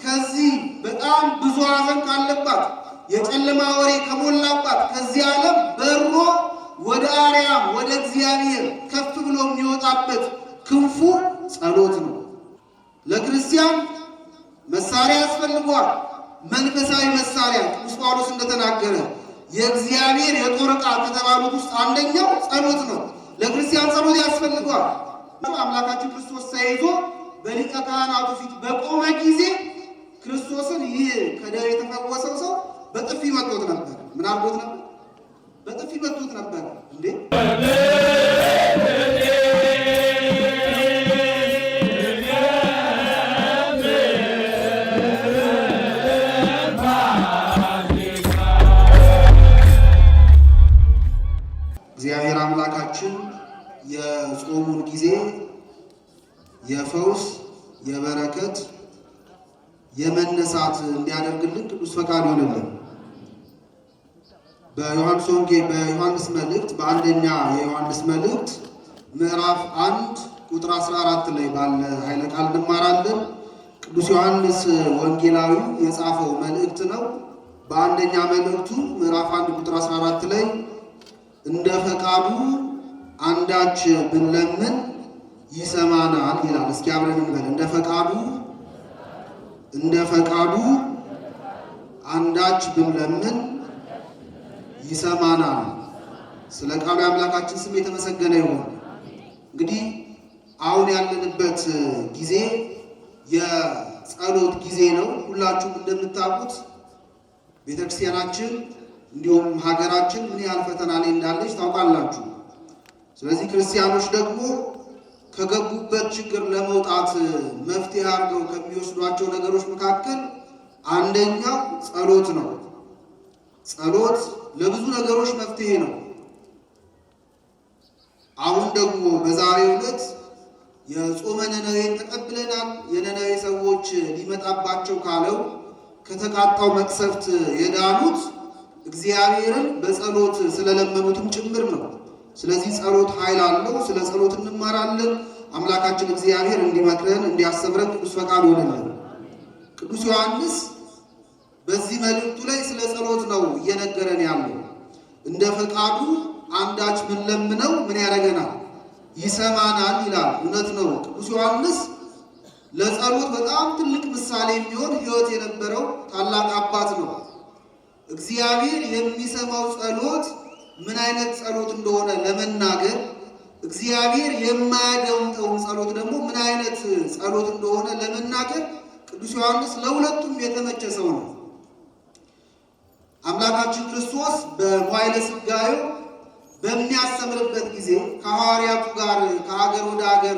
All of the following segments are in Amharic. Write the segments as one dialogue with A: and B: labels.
A: ከዚህ በጣም ብዙ ሐዘን ካለባት የጨለማ ወሬ ከሞላባት ከዚህ ዓለም በሮ ወደ አርያም ወደ እግዚአብሔር ከፍ ብሎ የሚወጣበት ክንፉ ጸሎት ነው። ለክርስቲያን መሳሪያ ያስፈልገዋል። መንፈሳዊ መሳሪያ ቅዱስ ጳውሎስ እንደተናገረ የእግዚአብሔር የጦር ዕቃ ከተባሉት ውስጥ አንደኛው ጸሎት ነው። ለክርስቲያን ጸሎት ያስፈልገዋል። አምላካችን ክርስቶስ ተይዞ በሊቀ ካህናቱ ፊት በቆመ ጊዜ ክርስቶስን ይህ ከደዌ የተፈወሰው ሰው በጥፊ መጥቶት ነበር። ምን አድርጎት ነበር? በጥፊ መጥቶት ነበር። እንዴ እግዚአብሔር አምላካችን የጾሙን ጊዜ የፈውስ የበረከት የመነሳት እንዲያደርግልን ቅዱስ ፈቃዱ ይሆንልን። በዮሐንስ ወንጌል በዮሐንስ መልእክት በአንደኛ የዮሐንስ መልእክት ምዕራፍ 1 ቁጥር 14 ላይ ባለ ኃይለ ቃል እንማራለን። ቅዱስ ዮሐንስ ወንጌላዊ የጻፈው መልእክት ነው። በአንደኛ መልእክቱ ምዕራፍ 1 ቁጥር 14 ላይ እንደ ፈቃዱ አንዳች ብንለምን ይሰማናል ይላል። እስኪ አብረን እንበል። እንደ ፈቃዱ አንዳች ብንለምን ይሰማናል። ስለ ቃሉ የአምላካችን ስም የተመሰገነ ይሁን። እንግዲህ አሁን ያለንበት ጊዜ የጸሎት ጊዜ ነው። ሁላችሁም እንደምታውቁት ቤተክርስቲያናችን እንዲሁም ሀገራችን ምን ያህል ፈተና ላይ እንዳለች ታውቃላችሁ። ስለዚህ ክርስቲያኖች ደግሞ ከገቡበት ችግር ለመውጣት መፍትሄ አድርገው ከሚወስዷቸው ነገሮች መካከል አንደኛው ጸሎት ነው። ጸሎት ለብዙ ነገሮች መፍትሄ ነው። አሁን ደግሞ በዛሬው ዕለት የጾመ ነነዌን ተቀብለናል። የነነዌ ሰዎች ሊመጣባቸው ካለው ከተቃጣው መቅሰፍት የዳኑት እግዚአብሔርን በጸሎት ስለለመኑትም ጭምር ነው። ስለዚህ ጸሎት ኃይል አለው። ስለ ጸሎት እንማራለን። አምላካችን እግዚአብሔር እንዲመክረን እንዲያስተምረን ቅዱስ ፈቃዱ ይሆንልን። ቅዱስ ዮሐንስ በዚህ መልእክቱ ላይ ስለ ጸሎት ነው እየነገረን ያለው። እንደ ፈቃዱ አንዳች ብንለምነው ምን ያደርገናል? ይሰማናል ይላል። እውነት ነው። ቅዱስ ዮሐንስ ለጸሎት በጣም ትልቅ ምሳሌ የሚሆን ሕይወት የነበረው ታላቅ አባት ነው። እግዚአብሔር የሚሰማው ጸሎት ምን አይነት ጸሎት እንደሆነ ለመናገር፣ እግዚአብሔር የማያደምጠውን ጸሎት ደግሞ ምን አይነት ጸሎት እንደሆነ ለመናገር ቅዱስ ዮሐንስ ለሁለቱም የተመቸ ሰው ነው። አምላካችን ክርስቶስ በመዋዕለ ሥጋዌው በሚያስተምርበት ጊዜ ከሐዋርያቱ ጋር ከሀገር ወደ ሀገር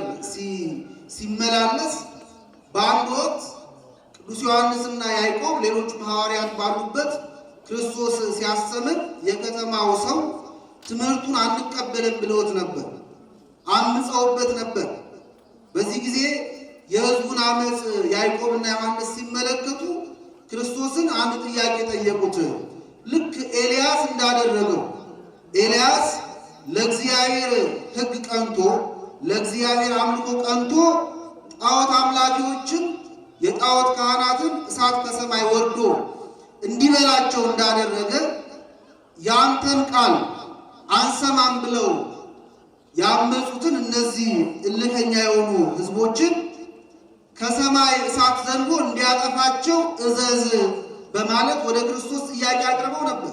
A: ሲመላለስ በአንድ ወቅት ቅዱስ ዮሐንስና ያዕቆብ ሌሎችም ሐዋርያት ባሉበት ክርስቶስ ሲያስተምር የከተማው ሰው ትምህርቱን አንቀበልም ብለውት ነበር፣ አምፀውበት ነበር። በዚህ ጊዜ የሕዝቡን አመፅ ያዕቆብና ዮሐንስ ሲመለከቱ ክርስቶስን አንድ ጥያቄ ጠየቁት። ልክ ኤልያስ እንዳደረገው ኤልያስ ለእግዚአብሔር ሕግ ቀንቶ ለእግዚአብሔር አምልኮ ቀንቶ ጣዖት አምላኪዎችን የጣዖት ካህናትን እሳት ከሰማይ ወርዶ እንዲበላቸው እንዳደረገ ያንተን ቃል አንሰማም ብለው ያመፁትን እነዚህ እልከኛ የሆኑ ሕዝቦችን ከሰማይ እሳት ዘንቦ እንዲያጠፋቸው እዘዝ በማለት ወደ ክርስቶስ ጥያቄ አቅርበው ነበር።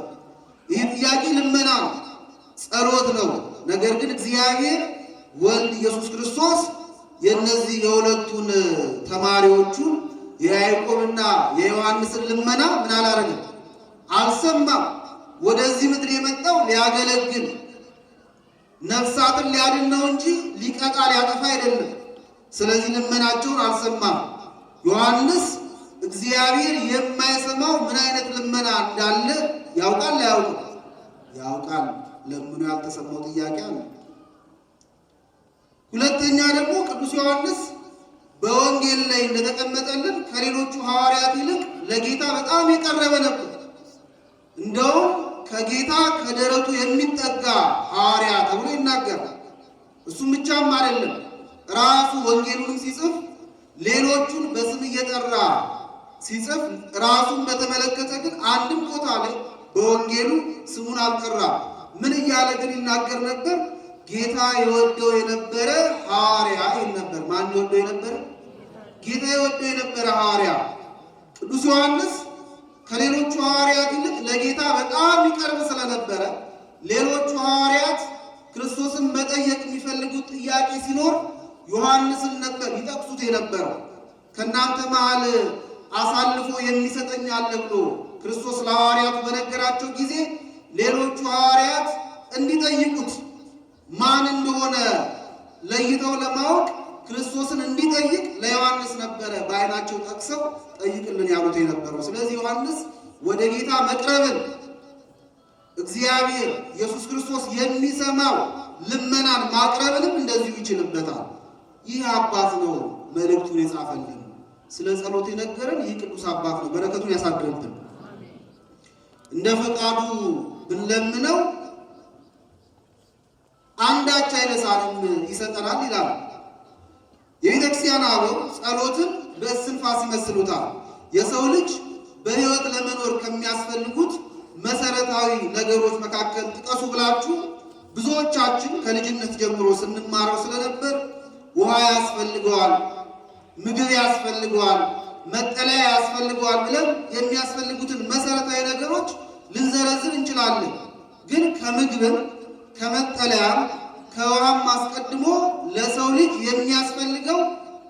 A: ይህ ጥያቄ ልመና ነው፣ ጸሎት ነው። ነገር ግን እግዚአብሔር ወልድ ኢየሱስ ክርስቶስ የእነዚህ የሁለቱን ተማሪዎቹን የያዕቆብና የዮሐንስን ልመና ምን አላረገም? አልሰማም። ወደዚህ ምድር የመጣው ሊያገለግል ነፍሳትን ሊያድን ነው እንጂ ሊቀጣ ሊያጠፋ አይደለም። ስለዚህ ልመናቸውን አልሰማም። ዮሐንስ እግዚአብሔር የማይሰማው ምን አይነት ልመና እንዳለ ያውቃል። አያውቅም? ያውቃል። ለምኑ ያልተሰማው ጥያቄ አለ። ሁለተኛ ደግሞ ቅዱስ ዮሐንስ በወንጌል ላይ እንደተቀመጠልን ከሌሎቹ ሐዋርያት ይልቅ ለጌታ በጣም የቀረበ ነበር። እንደውም ከጌታ ከደረቱ የሚጠጋ ሐዋርያ ተብሎ ይናገራል። እሱም ብቻም አይደለም፣ ራሱ ወንጌሉንም ሲጽፍ ሌሎቹን በስም እየጠራ ሲጽፍ ራሱን በተመለከተ ግን አንድም ቦታ ላይ በወንጌሉ ስሙን አልጠራም። ምን እያለ ግን ይናገር ነበር? ጌታ የወደው የነበረ ሐዋርያ ይል ነበር። ማን የወደው የነበረ? ጌታ የወደው የነበረ ሐዋርያ ቅዱስ ዮሐንስ ከሌሎቹ ሐዋርያት ይልቅ ለጌታ በጣም ይቀርብ ስለነበረ ሌሎቹ ሐዋርያት ክርስቶስን መጠየቅ የሚፈልጉት ጥያቄ ሲኖር ዮሐንስን ነበር ይጠቅሱት የነበረው። ከእናንተ መሃል አሳልፎ የሚሰጠኝ አለ ብሎ ክርስቶስ ለሐዋርያቱ በነገራቸው ጊዜ ሌሎቹ ሐዋርያት እንዲጠይቁት ማን እንደሆነ ለይተው ለማወቅ ክርስቶስን እንዲጠይቅ ለዮሐንስ ነበረ በዓይናቸው ጠቅሰው ጠይቅልን ያሉት የነበረው። ስለዚህ ዮሐንስ ወደ ጌታ መቅረብን እግዚአብሔር ኢየሱስ ክርስቶስ የሚሰማው ልመናን ማቅረብንም እንደዚሁ ይችልበታል። ይህ አባት ነው መልእክቱን የጻፈልን። ስለ ጸሎት የነገረን ይህ ቅዱስ አባት ነው። በረከቱን ያሳድርብን። እንደ ፈቃዱ ብንለምነው አንዳች አይነሳንም ይሰጠናል ይላል። የቤተክርስቲያን አበው ጸሎትን በእስትንፋስ ይመስሉታል። የሰው ልጅ በሕይወት ለመኖር ከሚያስፈልጉት መሰረታዊ ነገሮች መካከል ጥቀሱ ብላችሁ ብዙዎቻችን ከልጅነት ጀምሮ ስንማረው ስለነበር ውሃ ያስፈልገዋል፣ ምግብ ያስፈልገዋል፣ መጠለያ ያስፈልገዋል ብለን የሚያስፈልጉትን መሰረታዊ ነገሮች ልንዘረዝር እንችላለን። ግን ከምግብም ከመጠለያም ከውሃም አስቀድሞ ለሰው ልጅ የሚያስፈልገው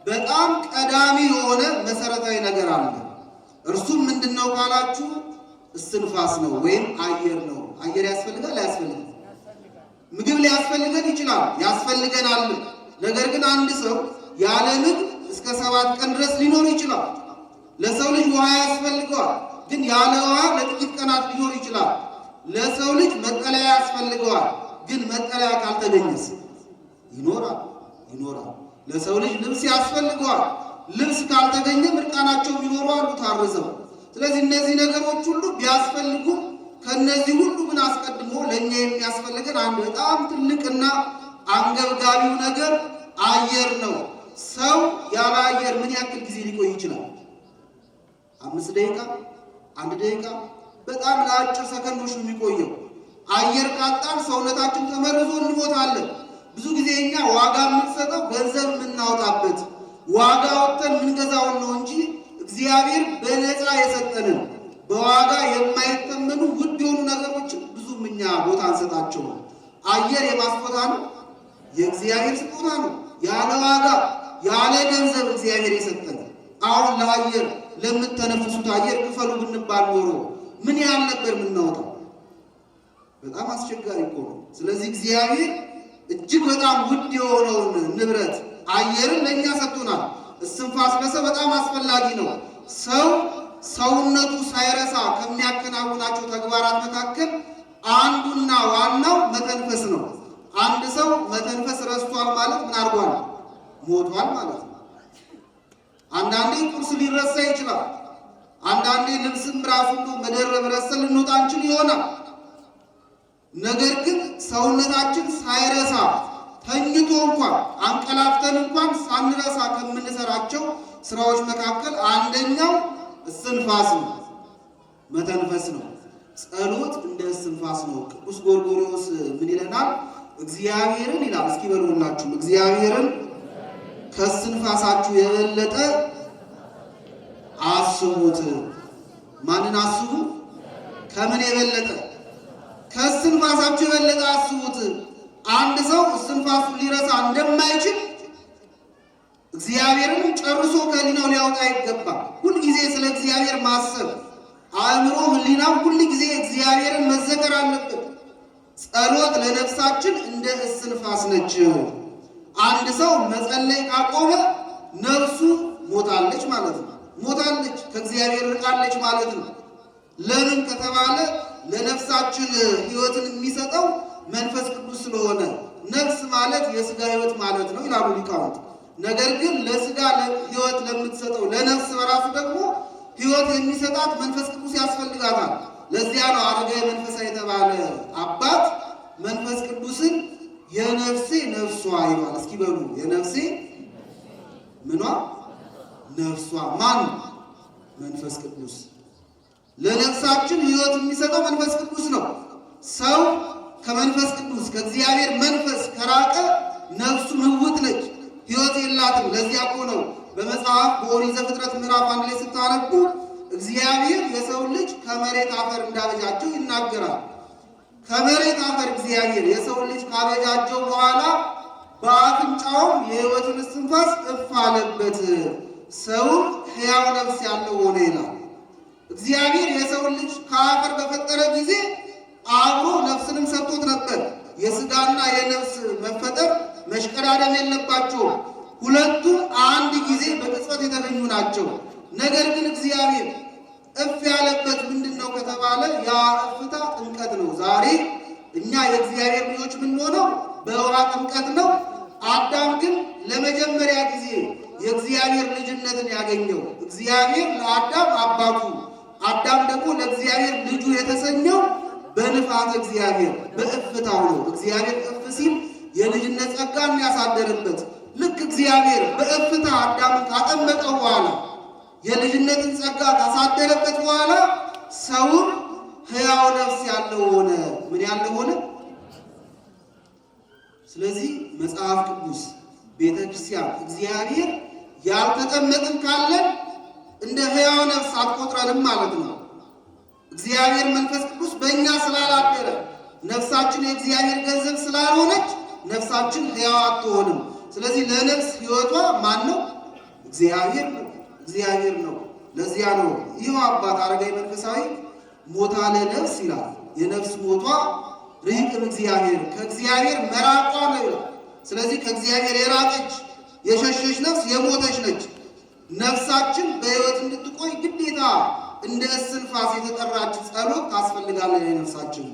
A: በጣም ቀዳሚ የሆነ መሰረታዊ ነገር አለ። እርሱም ምንድነው ካላችሁ እስትንፋስ ነው ወይም አየር ነው። አየር ያስፈልጋል አያስፈልግም? ምግብ ሊያስፈልገን ይችላል፣ ያስፈልገናል። ነገር ግን አንድ ሰው ያለ ምግብ እስከ 7 ቀን ድረስ ሊኖር ይችላል። ለሰው ልጅ ውሃ ያስፈልገዋል፣ ግን ያለ ውሃ ለጥቂት ቀናት ሊኖር ይችላል። ለሰው ልጅ መጠለያ ያስፈልገዋል፣ ግን መጠለያ ካልተገኘስ ይኖራል። ለሰው ልጅ ልብስ ያስፈልገዋል፣ ልብስ ካልተገኘ ምርቃናቸው የሚኖሩ አሉ ታርዘው። ስለዚህ እነዚህ ነገሮች ሁሉ ቢያስፈልጉ ከነዚህ ሁሉ ግን አስቀድሞ ለኛ የሚያስፈልገን አንድ በጣም ትልቅና አንገብጋቢው ነገር አየር ነው። ሰው ያለ አየር ምን ያክል ጊዜ ሊቆይ ይችላል? 5 ደቂቃ፣ 1 ደቂቃ፣ በጣም ለአጭር ሰከንዶች ነው የሚቆየው። አየር ካጣን ሰውነታችን ተመርዞ እንሞታለን። ብዙ ጊዜ እኛ ዋጋ የምንሰጠው ገንዘብ የምናወጣበት ዋጋ ወጥተን የምንገዛውን ነው እንጂ እግዚአብሔር በነፃ የሰጠንን በዋጋ የማይተመኑ ውድ የሆኑ ነገሮችን ብዙም እኛ ቦታ አንሰጣቸውም። አየር የማስጦታ ነው፣ የእግዚአብሔር ስጦታ ነው። ያለ ዋጋ ያለ ገንዘብ እግዚአብሔር የሰጠን። አሁን ለአየር ለምትተነፍሱት አየር ክፈሉ ብንባል ኖሮ ምን ያህል ነበር የምናወጣው? በጣም አስቸጋሪ እኮ ነው። ስለዚህ እግዚአብሔር እጅግ በጣም ውድ የሆነውን ንብረት አየርን ለእኛ ሰጥቶናል። እስትንፋስ ለሰው በጣም አስፈላጊ ነው። ሰው ሰውነቱ ሳይረሳ ከሚያከናውናቸው ተግባራት መካከል አንዱና ዋናው መተንፈስ ነው። አንድ ሰው መተንፈስ ረስቷል ማለት ምን አድርጓል? ሞቷል ማለት ነው። አንዳንዴ ቁርስ ሊረሳ ይችላል። አንዳንዴ ልብስም ራሱ መደረብ ረስተን ልንወጣ እንችል ይሆናል። ነገር ግን ሰውነታችን ሳይረሳ ተኝቶ እንኳን አንቀላፍተን እንኳን ሳንረሳ ከምንሰራቸው ስራዎች መካከል አንደኛው እስትንፋስ ነው፣ መተንፈስ ነው። ጸሎት እንደ እስትንፋስ ነው። ቅዱስ ጎርጎርዮስ ምን ይለናል? እግዚአብሔርን ይላል። እስኪ በሉላችሁ እግዚአብሔርን ከእስትንፋሳችሁ የበለጠ አስቡት። ማንን አስቡ? ከምን የበለጠ? ከእስትንፋሳችሁ የበለጠ አስቡት። አንድ ሰው እስትንፋሱን ሊረሳ እንደማይችል እግዚአብሔርን ጨርሶ ከህሊናው ሊያወጣ አይገባም። ሁልጊዜ ስለ እግዚአብሔር ማሰብ፣ አእምሮ ህሊናው ሁልጊዜ እግዚአብሔርን መዘከር አለበት። ጸሎት ለነፍሳችን እንደ እስትንፋስ ነች። አንድ ሰው መጸለይ ካቆመ ነፍሱ ሞታለች ማለት ነው። ሞታለች፣ ከእግዚአብሔር ርቃለች ማለት ነው። ለምን ከተባለ ለነፍሳችን ህይወትን የሚሰጠው መንፈስ ቅዱስ ስለሆነ። ነፍስ ማለት የስጋ ህይወት ማለት ነው ይላሉ ሊቃውንት። ነገር ግን ለስጋ ህይወት ለምትሰጠው ለነፍስ በራሱ ደግሞ ህይወት የሚሰጣት መንፈስ ቅዱስ ያስፈልጋታል። ለዚያ ነው አረጋዊ መንፈሳ የተባለ አባት መንፈስ ቅዱስን የነፍሴ ነፍሷ ይሏል። እስኪ በሉ የነፍሴ ምኗ? ነፍሷ። ማን? መንፈስ ቅዱስ። ለነፍሳችን ሕይወት የሚሰጠው መንፈስ ቅዱስ ነው። ሰው ከመንፈስ ቅዱስ ከእግዚአብሔር መንፈስ ከራቀ ነፍሱ ምውት ነች፣ ሕይወት የላትም። ለዚያ እኮ ነው በመጽሐፍ በኦሪት ዘፍጥረት ምዕራፍ 1 ላይ ስታነቡ እግዚአብሔር የሰው ልጅ ከመሬት አፈር እንዳበጃቸው ይናገራል። ከመሬት አፈር እግዚአብሔር የሰው ልጅ ካበጃቸው በኋላ በአፍንጫውም የሕይወትን እስትንፋስ እፍ አለበት፣ ሰውም ሕያው ነፍስ ያለው ሆነ ይላል። እግዚአብሔር የሰው ልጅ ከአፈር በፈጠረ ጊዜ አብሮ ነፍስንም ሰጥቶት ነበር። የሥጋና የነፍስ መፈጠር መሽቀዳደም የለባቸውም። ሁለቱም አንድ ጊዜ በቅጽበት የተገኙ ናቸው። ነገር ግን እግዚአብሔር እፍ ያለበት ምንድን ነው ከተባለ ያ እፍታ ጥምቀት ነው። ዛሬ እኛ የእግዚአብሔር ልጆች የምንሆነው በውሃ ጥምቀት ነው። አዳም ግን ለመጀመሪያ ጊዜ የእግዚአብሔር ልጅነትን ያገኘው እግዚአብሔር ለአዳም አባቱ፣ አዳም ደግሞ ለእግዚአብሔር ልጁ የተሰኘው በንፋተ እግዚአብሔር በእፍታው ነው። እግዚአብሔር እፍ ሲል የልጅነት ጸጋን ያሳደረበት ልክ እግዚአብሔር በእፍታ አዳምን ካጠመቀው በኋላ የልጅነትን ጸጋ ካሳደረበት በኋላ ሰውን ሕያው ነፍስ ያለው ሆነ። ምን ያለው ሆነ? ስለዚህ መጽሐፍ ቅዱስ ቤተ ክርስቲያን እግዚአብሔር ያልተጠመቅን ካለን እንደ ሕያው ነፍስ አትቆጥረንም ማለት ነው። እግዚአብሔር መንፈስ ቅዱስ በእኛ ስላላደረ ነፍሳችን የእግዚአብሔር ገንዘብ ስላልሆነች ነፍሳችን ሕያው አትሆንም። ስለዚህ ለነፍስ ሕይወቷ ማን ነው? እግዚአብሔር ነው። እግዚአብሔር ነው። ለዚያ ነው ይኸው አባት አረጋዊ መንፈሳዊ ሞታ ለነፍስ ይላል። የነፍስ ሞቷ ርሂቅም እግዚአብሔር ከእግዚአብሔር መራቋ ነው ይላል። ስለዚህ ከእግዚአብሔር የራቀች የሸሸች ነፍስ የሞተች ነች። ነፍሳችን በሕይወት እንድትቆይ ግዴታ እንደ እስትንፋስ የተጠራች ጸሎት ታስፈልጋለች። ነፍሳችን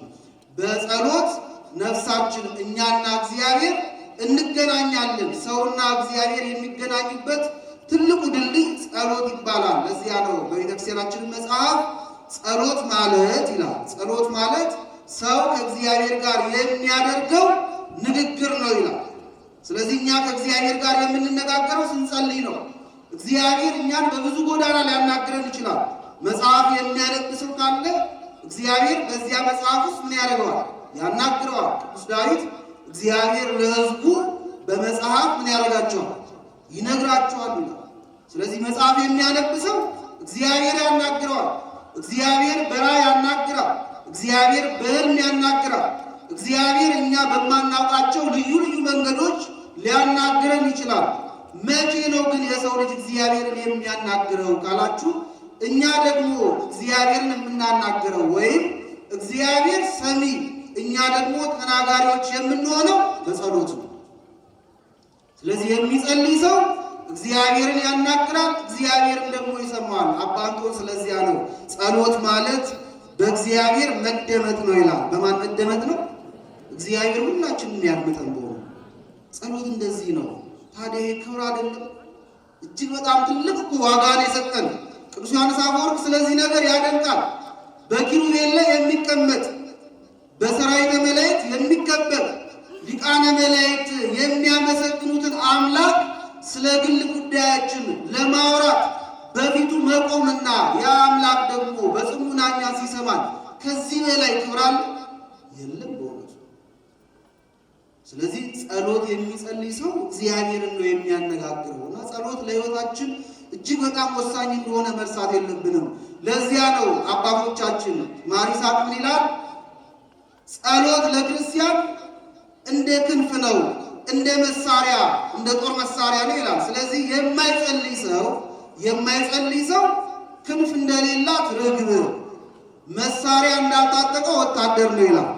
A: በጸሎት ነፍሳችን እኛና እግዚአብሔር እንገናኛለን። ሰውና እግዚአብሔር የሚገናኙበት ትልቁ ድልድይ ጸሎት ይባላል። ለዚያ ነው በቤተክርስቲያናችን መጽሐፍ ጸሎት ማለት ይላል። ጸሎት ማለት ሰው ከእግዚአብሔር ጋር የሚያደርገው ንግግር ነው ይላል። ስለዚህ እኛ ከእግዚአብሔር ጋር የምንነጋገረው ስንጸልይ ነው። እግዚአብሔር እኛን በብዙ ጎዳና ሊያናግረን ይችላል። መጽሐፍ የሚያነብ ሰው ካለ እግዚአብሔር በዚያ መጽሐፍ ውስጥ ምን ያደርገዋል? ያናግረዋል። ቅዱስ ዳዊት እግዚአብሔር ለሕዝቡ በመጽሐፍ ምን ያደርጋቸዋል? ይነግራቸዋል ይላል። ስለዚህ መጽሐፍ የሚያነብ ሰው እግዚአብሔር ያናግረዋል። እግዚአብሔር በራእይ ያናግራል። እግዚአብሔር በሕልም ያናግራል። እግዚአብሔር እኛ በማናውቃቸው ልዩ ልዩ መንገዶች ሊያናግረን ይችላል። መቼ ነው ግን የሰው ልጅ እግዚአብሔርን የሚያናግረው ካላችሁ፣ እኛ ደግሞ እግዚአብሔርን የምናናግረው ወይም እግዚአብሔር ሰሚ እኛ ደግሞ ተናጋሪዎች የምንሆነው በጸሎት ነው። ስለዚህ የሚጸልይ ሰው እግዚአብሔርን ያናግራል፣ እግዚአብሔርም ደግሞ ይሰማዋል። አባ እንጦንስ ስለዚያ ነው ጸሎት ማለት በእግዚአብሔር መደመጥ ነው ይላል። በማን መደመጥ ነው? እግዚአብሔር ሁላችንም ያድምጠን። በሆነ ጸሎት እንደዚህ ነው። ታዲያ ክብር አይደለም? እጅግ በጣም ትልቅ እኮ ዋጋን የሰጠን ቅዱስ ዮሐንስ አፈወርቅ ስለዚህ ነገር ያደንቃል። በኪሩቤል ላይ የሚቀመጥ በሰራዊተ መላእክት የሚከበር ሊቃነ መላእክት የሚያመሰግኑትን አምላክ ስለ ግል ጉዳያችን ለማውራት በፊቱ መቆምና ያ አምላክ ደግሞ በጽሙና እኛን ሲሰማን ከዚህ በላይ ክብር አለ? የለም በእውነቱ። ስለዚህ ጸሎት የሚጸልይ ሰው እግዚአብሔርን ነው የሚያነጋግረው እና ጸሎት ለሕይወታችን እጅግ በጣም ወሳኝ እንደሆነ መርሳት የለብንም። ለዚያ ነው አባቶቻችን ማር ይስሐቅ ምን ይላል? ጸሎት ለክርስቲያን እንደ ክንፍ ነው፣ እንደ መሳሪያ፣ እንደ ጦር መሳሪያ ነው ይላል። ስለዚህ የማይጸልይ ሰው ክንፍ እንደሌላት ርግብ፣ መሳሪያ እንዳልታጠቀው ወታደር ነው ይላል።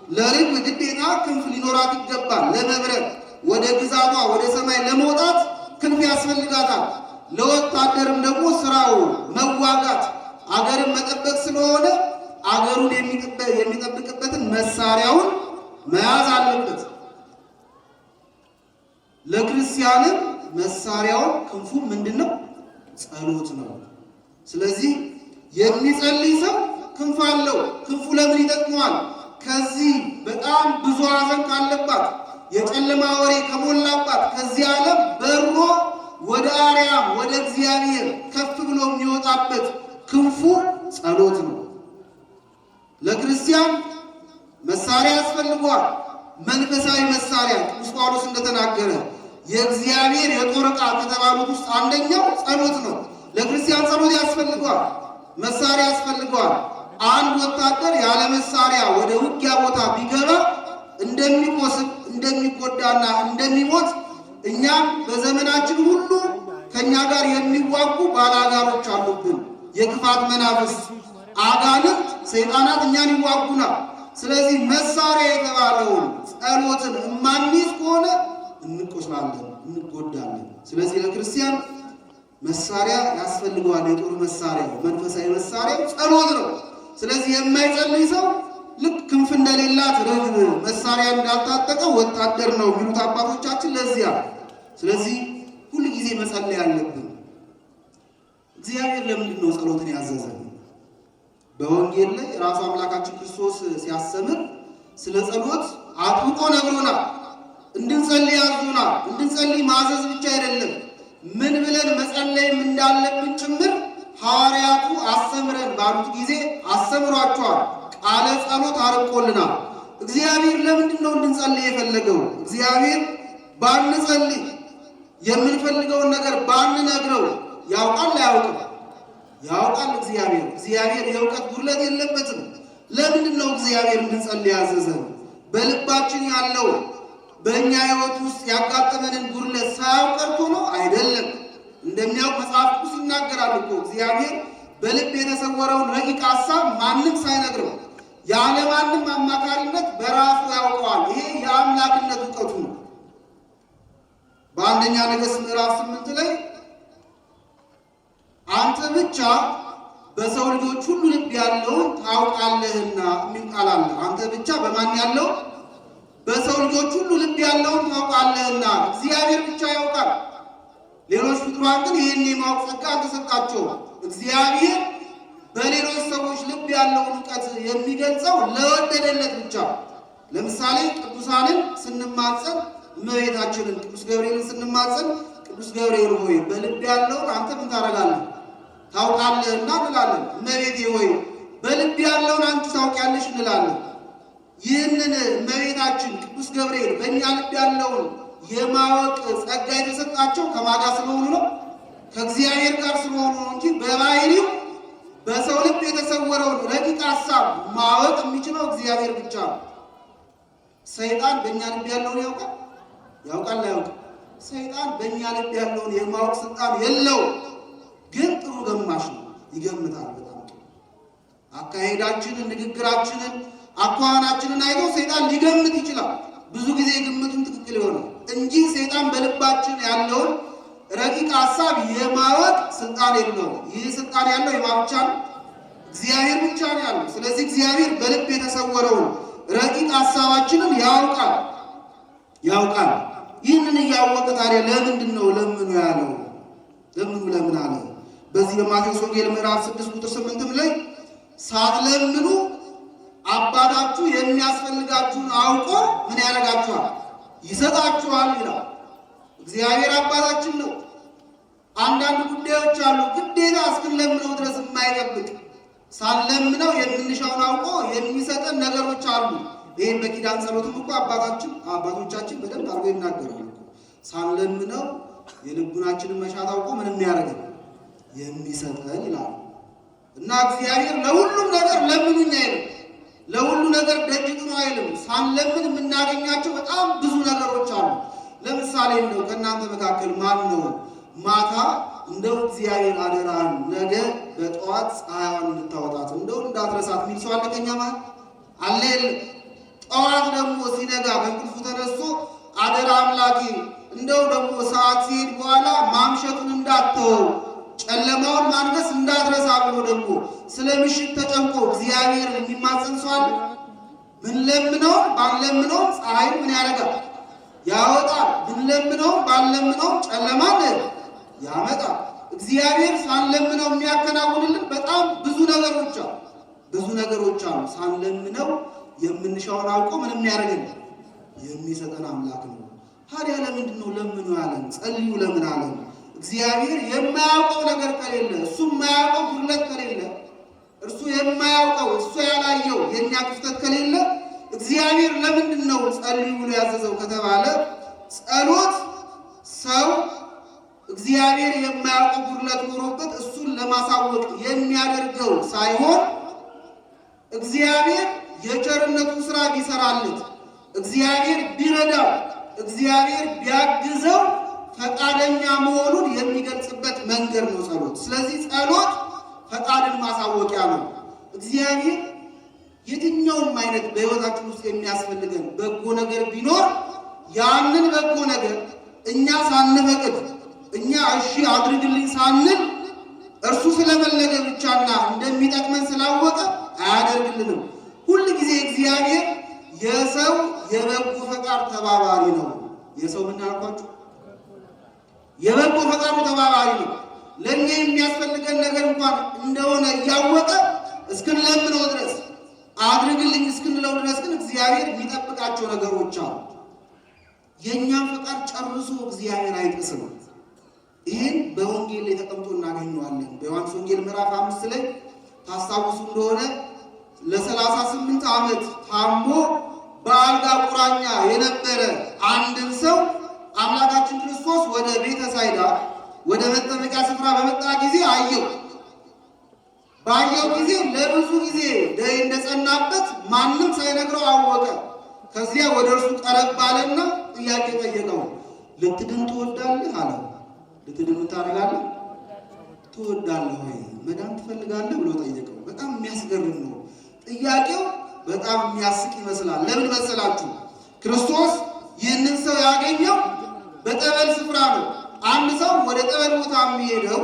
A: ለርግብ ግዴታ ክንፍ ሊኖራት ይገባል። ለመብረር ወደ ግዛቷ ወደ ሰማይ ለመውጣት ክንፍ ያስፈልጋታል። ለወታደርም ደግሞ ስራው መዋጋት፣ አገርን መጠበቅ ስለሆነ አገሩን የሚጠብቅበትን መሳሪያውን መያዝ አለበት። ለክርስቲያንም መሳሪያውን ክንፉ ምንድነው? ጸሎት ነው። ስለዚህ የሚጸልይ ሰው ክንፍ አለው። ክንፉ ለምን ይጠቅመዋል? ከዚህ በጣም ብዙ ሐዘን ካለባት፣ የጨለማ ወሬ ከሞላባት ከዚህ ዓለም በሮ ወደ አርያም ወደ እግዚአብሔር ከፍ ብሎ የሚወጣበት ክንፉ ጸሎት ነው። ለክርስቲያን መሳሪያ ያስፈልገዋል። መንፈሳዊ መሳሪያ ቅዱስ ጳውሎስ እንደተናገረ የእግዚአብሔር የጦር ዕቃ ከተባሉት ውስጥ አንደኛው ጸሎት ነው። ለክርስቲያን ጸሎት ያስፈልገዋል፣ መሳሪያ ያስፈልገዋል። አንድ ወታደር ያለ መሳሪያ ወደ ውጊያ ቦታ ቢገባ እንደሚቆስል እንደሚጎዳና እንደሚሞት እኛም በዘመናችን ሁሉ ከኛ ጋር የሚዋጉ ባላጋሮች አሉብን። የክፋት መናፍስት አጋንንት ሰይጣናት እኛን ይዋጉናል። ስለዚህ መሳሪያ የተባለውን ጸሎትን እማንይዝ ከሆነ እንቆስላለን፣ እንጎዳለን። ስለዚህ ለክርስቲያን መሳሪያ ያስፈልገዋል። የጦር መሳሪያ መንፈሳዊ መሳሪያ ጸሎት ነው። ስለዚህ የማይጸልይ ሰው ልክ ክንፍ እንደሌላት ርግብ መሳሪያ እንዳልታጠቀ ወታደር ነው የሚሉት አባቶቻችን ለዚያ። ስለዚህ ሁሉ ጊዜ መጸለይ አለብን። እግዚአብሔር ለምንድን ነው ጸሎትን ያዘዘን? በወንጌል ላይ ራሱ አምላካችን ክርስቶስ ሲያስተምር ስለ ጸሎት አጥብቆ ነግሮናል። እንድንጸልይ ያዙናል። እንድንጸልይ ማዘዝ ብቻ አይደለም፣ ምን ብለን መጸለይም እንዳለብን ጭምር ሐዋርያቱ አስተምረን ባሉት ጊዜ አስተምሯቸዋል። ቃለ ጸሎት አርቆልናል። እግዚአብሔር ለምንድን ነው እንድንጸልይ የፈለገው? እግዚአብሔር ባንጸልይ የምንፈልገውን ነገር ባንነግረው ያውቃል አያውቅም? ያውቃል። እግዚአብሔር የእውቀት ጉድለት የለበትም። ለምንድን ነው እግዚአብሔር እንድንጸልይ ያዘዘን? በልባችን ያለው በእኛ ሕይወት ውስጥ ያጋጠመንን ጉድለት ሳያውቅ ቀርቶ ነው? አይደለም። እንደሚያውቅ መጽሐፍ ቅዱስ ይናገራል እኮ። እግዚአብሔር በልብ የተሰወረውን ረቂቅ ሐሳብ ማንም ሳይነግረው ያለ ማንም አማካሪነት በራሱ ያውቀዋል። ይሄ የአምላክነት እውቀቱ ነው። በአንደኛ ነገሥት ምዕራፍ 8 ላይ አንተ ብቻ በሰው ልጆች ሁሉ ልብ ያለውን ታውቃለህና የሚል ቃል አለ። አንተ ብቻ በማን ያለው? በሰው ልጆች ሁሉ ልብ ያለውን ታውቃለህና። እግዚአብሔር ብቻ ያውቃል። ሌሎች ፍጡራን ግን ይህን የማወቅ ጸጋ አልተሰጣቸውም። እግዚአብሔር በሌሎች ሰዎች ልብ ያለውን እውቀት የሚገልጸው ለወደደለት ብቻ። ለምሳሌ ቅዱሳንን ስንማጸን እመቤታችንን ቅዱስ ገብርኤልን ስንማጸን ቅዱስ ገብርኤል ሆይ በልብ ያለውን አንተ ምን ታደርጋለህ? ታውቃለህና እንላለን። እመቤቴ ሆይ በልብ ያለውን አንቺ ታውቂያለሽ እንላለን። ይህንን እመቤታችን ቅዱስ ገብርኤል በእኛ ልብ ያለውን የማወቅ ጸጋ የተሰጣቸው ከማጋ ስለሆኑ ነው፣ ከእግዚአብሔር ጋር ስለሆኑ ነው እንጂ በባህሪው በሰው ልብ የተሰወረውን ረቂቅ ሐሳብ ማወቅ የሚችለው እግዚአብሔር ብቻ ነው። ሰይጣን በእኛ ልብ ያለውን ያውቃል? ያውቃል አያውቅም? ሰይጣን በእኛ ልብ ያለውን የማወቅ ስልጣን የለው። ግን ጥሩ ገማሽ ነው፣ ይገምታል። በጣም ጥሩ አካሄዳችንን፣ ንግግራችንን፣ አኳኋናችንን አይቶ ሰይጣን ሊገምት ይችላል። ብዙ ጊዜ ግምቱን ትክክል ይሆናል እንጂ ሰይጣን በልባችን ያለውን ረቂቅ ሐሳብ የማወቅ ስልጣን የለውም። ይህ ስልጣን ያለው የማን ብቻ ነው? እግዚአብሔር ብቻ ነው ያለው። ስለዚህ እግዚአብሔር በልብ የተሰወረውን ረቂቅ ሐሳባችንን ያውቃል። ይህንን እያወቀ ታዲያ ለምንድን ነው ለምኑ ያለው? ለምን አለ? በዚህ በማቴዎስ ወንጌል ምዕራፍ 6 ቁጥር 8 ላይ ሳትለምኑ አባታችሁ የሚያስፈልጋችሁን አውቆ ምን ያደርጋችኋል? ይሰጣችኋል ይላል። እግዚአብሔር አባታችን ነው። አንዳንድ ጉዳዮች አሉ ግዴታ እስክንለምነው ድረስ የማይጠብቅ ሳንለምነው የምንሻውን አውቆ የሚሰጠን ነገሮች አሉ። ይህም በኪዳን ጸሎትም እኮ አባቶቻችን በደንብ አድርገው ይናገራሉ። ሳንለምነው የልቡናችንን መሻት አውቆ ምንም ያደርገን የሚሰጠን ይላሉ። እና እግዚአብሔር ለሁሉም ነገር ለምኑኝ አይልም። ለሁሉ ነገር ደጅ ጥኑ አይልም። ሳንለምን የምናገኛቸው በጣም ብዙ ነገሮች አሉ። ለምሳሌ እንደው ከእናንተ መካከል ማን ነው ማታ እንደው እግዚአብሔር አደራን ነገ በጠዋት ፀሐይዋን እንድታወጣት እንደው እንዳትረሳት የሚል ሰው አለ? ከእኛ ማለት አለ የለም? ጠዋት ደግሞ ሲነጋ በእንቅልፉ ተነስቶ አደራ አምላኬ እንደው ደግሞ ሰዓት ሲሄድ በኋላ ማምሸቱን እንዳትተወው ጨለማውን ማንገስ እንዳትረሳ ብሎ ደግሞ ስለ ምሽት ተጨንቆ እግዚአብሔር የሚማጸን ሰው አለ? ብንለምነው ባንለምነው ፀሐይን ምን ያደርጋል? ያወጣል። ብንለምነው ባንለምነው ጨለማን ያመጣል። እግዚአብሔር ሳንለምነው የሚያከናውንልን በጣም ብዙ ነገሮች አሉ። ሳንለምነው የምንሻውን አውቆ ምንም ያደርገን የሚሰጠን አምላክ ነው። ታዲያ ለምንድን ነው ለምኑ ያለን? ጸልዩ ለምን አለን? እግዚአብሔር የማያውቀው ነገር ከሌለ፣ እሱ የማያውቀው ጉድለት ከሌለ፣ እርሱ የማያውቀው እሱ ያላየው የኛ ክፍተት ከሌለ እግዚአብሔር ለምንድን ነው ጸልዩ ብሎ ያዘዘው ከተባለ ጸሎት ሰው እግዚአብሔር የማያውቀው ጉድለት ኖሮበት እሱን ለማሳወቅ የሚያደርገው ሳይሆን እግዚአብሔር የቸርነቱን ስራ ቢሰራለት፣ እግዚአብሔር ቢረዳው፣ እግዚአብሔር ቢያግዘው ፈቃደኛ መሆኑን የሚገልጽበት መንገድ ነው ጸሎት። ስለዚህ ጸሎት ፈቃድን ማሳወቂያ ነው። እግዚአብሔር የትኛውም አይነት በሕይወታችን ውስጥ የሚያስፈልገን በጎ ነገር ቢኖር ያንን በጎ ነገር እኛ ሳንፈቅድ እኛ እሺ አድርግልኝ ሳንል እርሱ ስለፈለገ ብቻና እንደሚጠቅመን ስላወቀ አያደርግልንም። ሁል ጊዜ እግዚአብሔር የሰው የበጎ ፈቃድ ተባባሪ ነው። የሰው ምን አልኳችሁ? የበጎ ፈቃዱ ተባባሪ ነው። ለእኛ የሚያስፈልገን ነገር እንኳን እንደሆነ እያወቀ እስክንለምነው ድረስ አድርግልኝ እስክንለው ድረስ ግን እግዚአብሔር የሚጠብቃቸው ነገሮች አሉ። የእኛን ፈቃድ ጨርሶ እግዚአብሔር አይጥስም። ይህን በወንጌል ላይ ተቀምጦ እናገኘዋለን። በዮሐንስ ወንጌል ምዕራፍ 5 ላይ ታስታውሱ እንደሆነ ለ38 ዓመት ታሞ በአልጋ ቁራኛ የነበረ አንድን ሰው አምላካችን ክርስቶስ ወደ ቤተ ሳይዳ ወደ መጠመቂያ ስፍራ በመጣ ጊዜ አየው። ባየው ጊዜ ለብዙ ጊዜ ደዌ እንደጸናበት ማንም ሳይነግረው አወቀ። ከዚያ ወደ እርሱ ቀረብ ባለና ጥያቄ ጠየቀው። ልትድን ትወዳለህ አለው። ልትድን ታደርጋለህ? ትወዳለህ ወይ? መዳን ትፈልጋለህ ብሎ ጠየቀው። በጣም የሚያስገርም ነው ጥያቄው። በጣም የሚያስቅ ይመስላል። ለምን መሰላችሁ? ክርስቶስ ይህንን ሰው ያገኘው በጠበል ስፍራ ነው። አንድ ሰው ወደ ጠበል ቦታ የሚሄደው